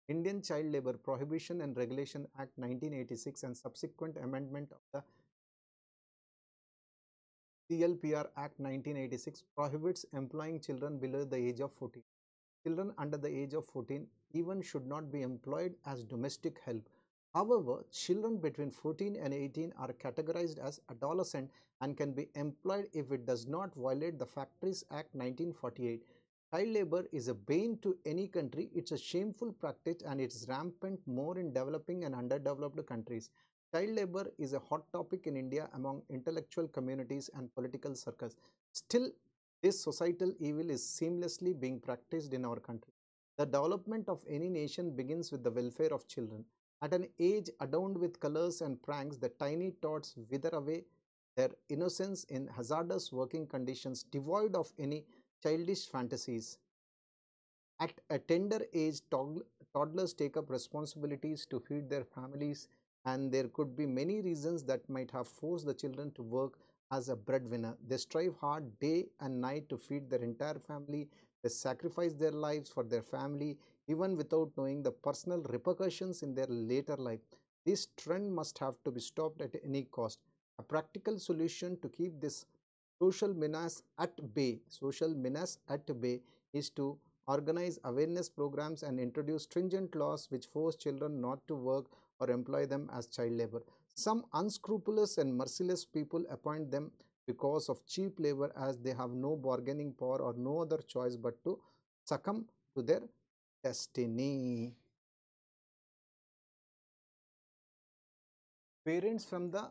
Indian Child Labor Prohibition and Regulation Act 1986 and subsequent amendment of the CLPR Act 1986 prohibits employing children below the age of 14. Children under the age of 14 even should not be employed as domestic help. However, children between 14 and 18 are categorized as adolescent and can be employed if it does not violate the Factories Act 1948. Child labor is a bane to any country. It's a shameful practice and it's rampant more in developing and underdeveloped countries. Child labor is a hot topic in India among intellectual communities and political circles. Still, this societal evil is seamlessly being practiced in our country. The development of any nation begins with the welfare of children. At an age adorned with colors and pranks, the tiny tots wither away their innocence in hazardous working conditions devoid of any childish fantasies. At a tender age, toddlers take up responsibilities to feed their families, and there could be many reasons that might have forced the children to work as a breadwinner. They strive hard day and night to feed their entire family. They sacrifice their lives for their family, even without knowing the personal repercussions in their later life. This trend must have to be stopped at any cost. A practical solution to keep this social menace at bay is to organize awareness programs and introduce stringent laws which force children not to work or employ them as child labor. Some unscrupulous and merciless people appoint them because of cheap labor, as they have no bargaining power or no other choice but to succumb to their destiny. Parents from the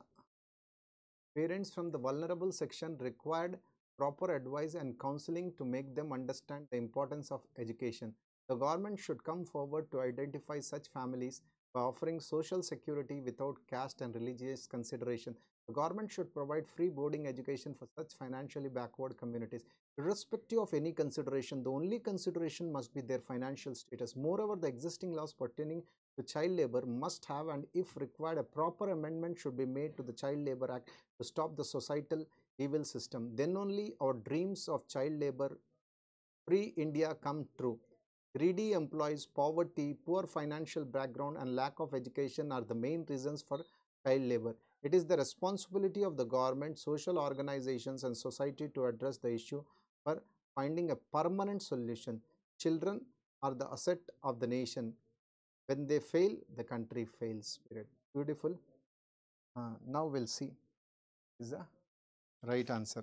Parents from the vulnerable section required proper advice and counseling to make them understand the importance of education. The government should come forward to identify such families by offering social security without caste and religious consideration. The government should provide free boarding education for such financially backward communities. Irrespective of any consideration, the only consideration must be their financial status. Moreover, the existing laws pertaining to child labor must have, and if required, a proper amendment should be made to the Child Labor Act to stop the societal evil system. Then only our dreams of child labor free India come true. Greedy employees, poverty, poor financial background, and lack of education are the main reasons for child labor. It is the responsibility of the government, social organizations, and society to address the issue for finding a permanent solution. Children are the asset of the nation. When they fail, the country fails. Period. Beautiful. Now we'll see. Is the right answer.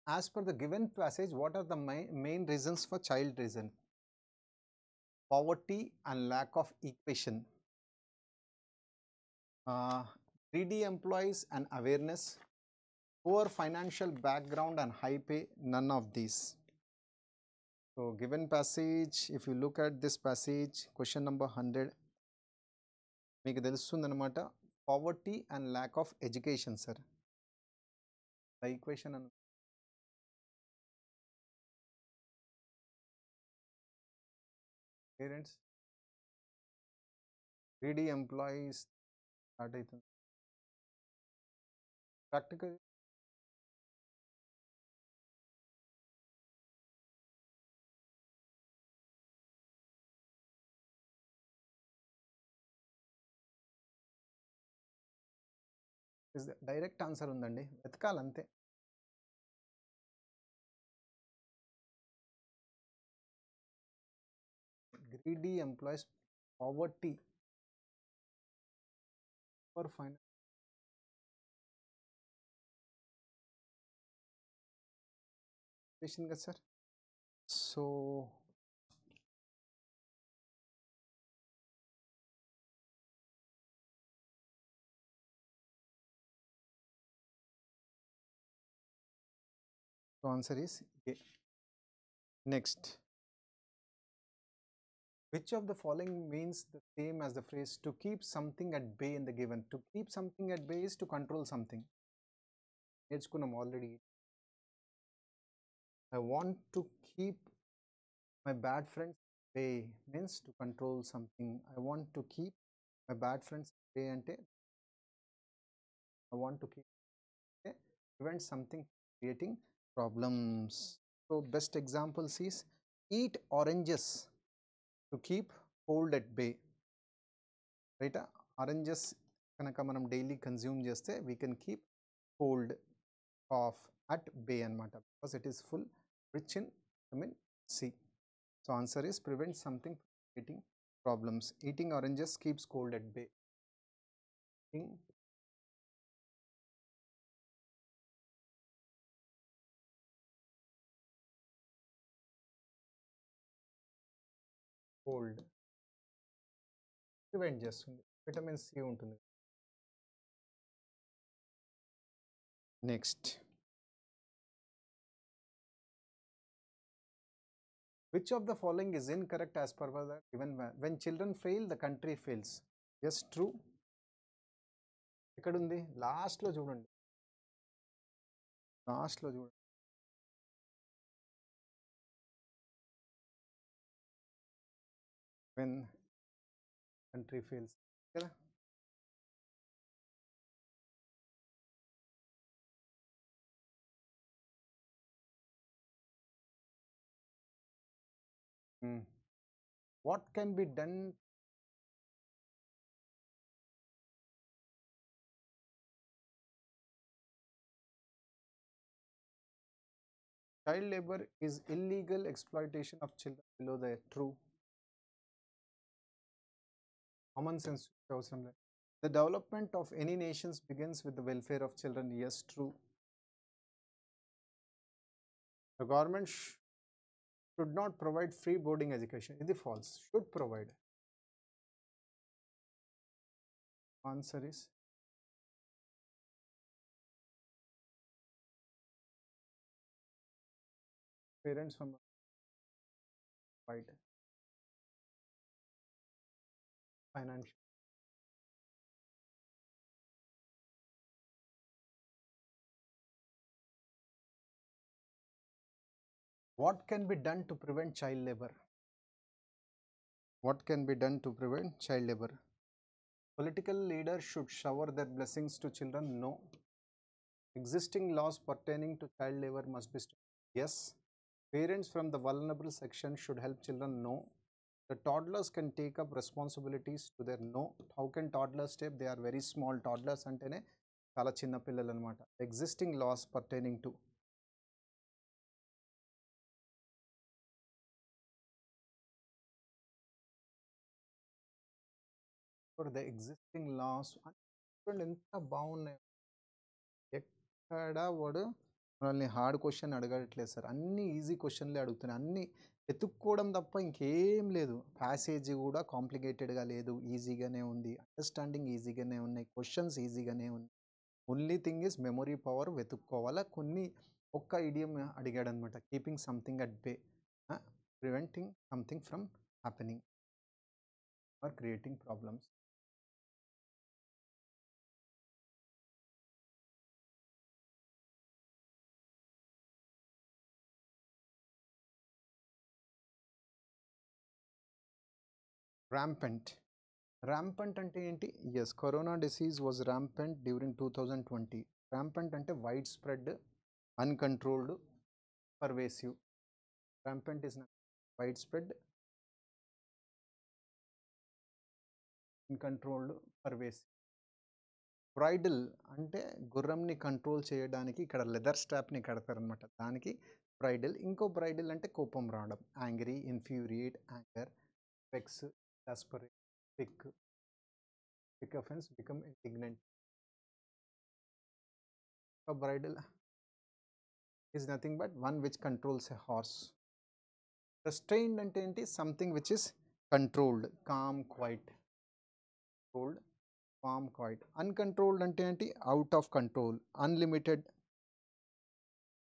As per the given passage, what are the main reasons for child reason? Poverty and lack of equation, uh, greedy employees and awareness, poor financial background and high pay, none of these. So, given passage, if you look at this passage, question number 100, మీకు తెలుస్తుందన్నమాట poverty and lack of education, sir. The equation and parents, greedy employees, start అవుతుంది practical. Is direct answer ఉందండి, వెతకాలి అంతే. Greedy employees, poverty, for finance కదా sir. So answer is a. Next, which of the following means the same as the phrase to keep something at bay in the given? To keep something at bay is to control something. నేర్చుకున్నాం already. I want to keep my bad friends at bay means to control something. I want to keep my bad friends at bay ante I want to keep, okay, prevent something creating problems. So best examples is eat oranges to keep cold at bay, right? Oranges kanaka manam daily consume cheste we can keep cold, cough at bay anamata, because it is full rich in vitamin C. So answer is prevent something from creating problems. Eating oranges keeps cold at bay. Eating cold prevent చేస్తుంది, vitamin C ఉంటుంది. Next, which of the following is incorrect as per the given? When children fail, the country fails. Yes, true. ఎక్కడుంది? లాస్ట్లో చూడండి, లాస్ట్లో చూడండి. When country fails కదా. What can be done? Child labor is illegal exploitation of children below the true. Common sense అవసరం లేదు. The development of any nations begins with the welfare of children. Yes, true. The government should not provide free boarding education. Is it false? Should provide. Answer is parents from provide financial. What can be done to prevent child labor? What can be done to prevent child labor? Political leaders should shower their blessings to children. No. Existing laws pertaining to child labor must be stopped. Yes. Parents from the vulnerable section should help children. No. The toddlers can take up responsibilities to their. No. How can toddlers step? They are very small. Toddlers antene చాలా చిన్న పిల్లలు అన్నమాట. Existing laws pertaining to. For the existing laws చూడండి ఎంత బాగున్నాయి. ఎక్కడ వాడు మనల్ని హార్డ్ క్వశ్చన్ అడగట్లేదు సార్. అన్ని ఈజీ క్వశ్చన్లే అడుగుతున్నాయి. అన్ని వెతుక్కోవడం తప్ప ఇంకేం లేదు. ప్యాసేజ్ కూడా కాంప్లికేటెడ్గా లేదు, ఈజీగానే ఉంది. అండర్స్టాండింగ్ ఈజీగానే ఉన్నాయి, క్వశ్చన్స్ ఈజీగానే ఉన్నాయి. Only thing is memory power వెతుక్కోవాలా. కొన్ని ఒక్క ఇడియం అడిగాడు అనమాట. Keeping something at bay, preventing something from happening or creating problems. Rampant. Rampant అంటే ఏంటి? Yes, corona disease was rampant during 2020. Rampant అంటే wide spread, uncontrolled, pervasive. Rampant is wide spread, uncontrolled, pervasive. Bridle అంటే గుర్రంని control చేయడానికి ఇక్కడ leather స్ట్రాప్ని కడతారనమాట, దానికి bridal. ఇంకో bridal అంటే కోపం రావడం, angry, infuriate, anger, vex, desperate, pick offense, become indignant. A bridle is nothing but one which controls a horse. Restrained అంటే ఏంటి? Something which is controlled, calm, quiet. Controlled, calm, quiet. Uncontrolled అంటే ఏంటి? Out of control, unlimited,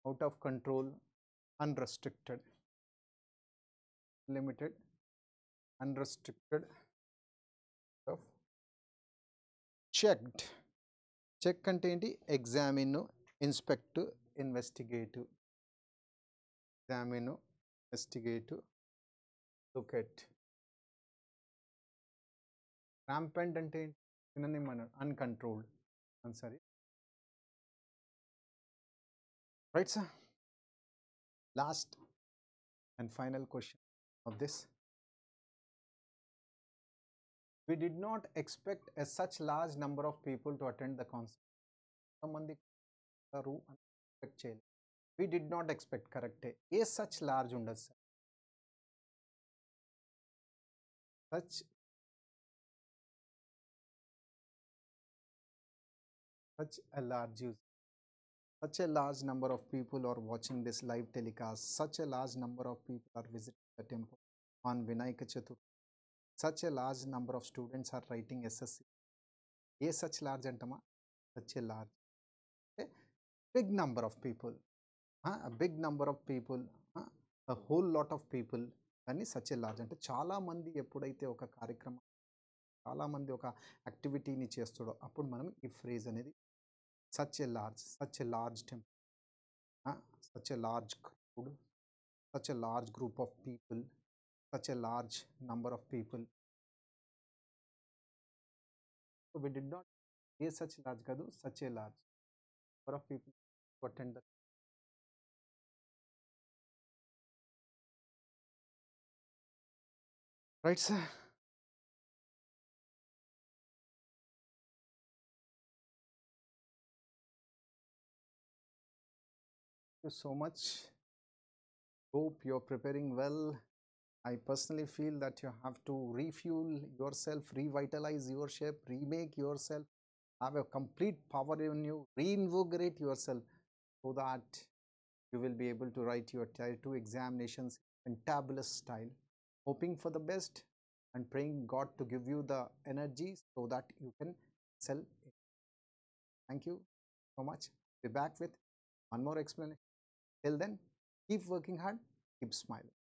out of control, unrestricted. Limited, unrestricted, of checked. Check అంటే ఏంటి? Examine, inspect, investigative. Examine, investigative, look at. Rampant అంటే ఏంటి? Synonym అన్నాడు, uncontrolled. Answer right sir. Last and final question of this. We did not expect a such large number of people to attend the concert. కొంతమంది expect చేయలేదు. We did not expect, కరెక్టే. ఏ such large ఉండదు sir. such a large use. Such a large number of people are watching this live telecast. Such a large number of people are visiting the temple on Vinayaka Chaturthi. Such a large number of students are writing SSC. A such large అంటమా? Such a large. Okay? Big number of people. A big number of people. A whole lot of people. అని such a large అంటే చాలామంది ఎప్పుడైతే ఒక కార్యక్రమం, చాలామంది ఒక యాక్టివిటీని చేస్తాడో అప్పుడు మనం ఈ ఫ్రేజ్ అనేది such a large temple, such a large crowd, such a large group of people, such a large number of people. So we did not a such large కాదు, such a large number of people to attend the. Right sir. Thank you so much. Hope you're preparing well. I personally feel that you have to refuel yourself, revitalize yourself, remake yourself, have a complete power in you, reinvigorate yourself so that you will be able to write your Tier 2 examinations fantabulous style, hoping for the best and praying God to give you the energy so that you can sell it. Thank you so much. Be back with one more explanation. Till then, keep working hard, keep smiling.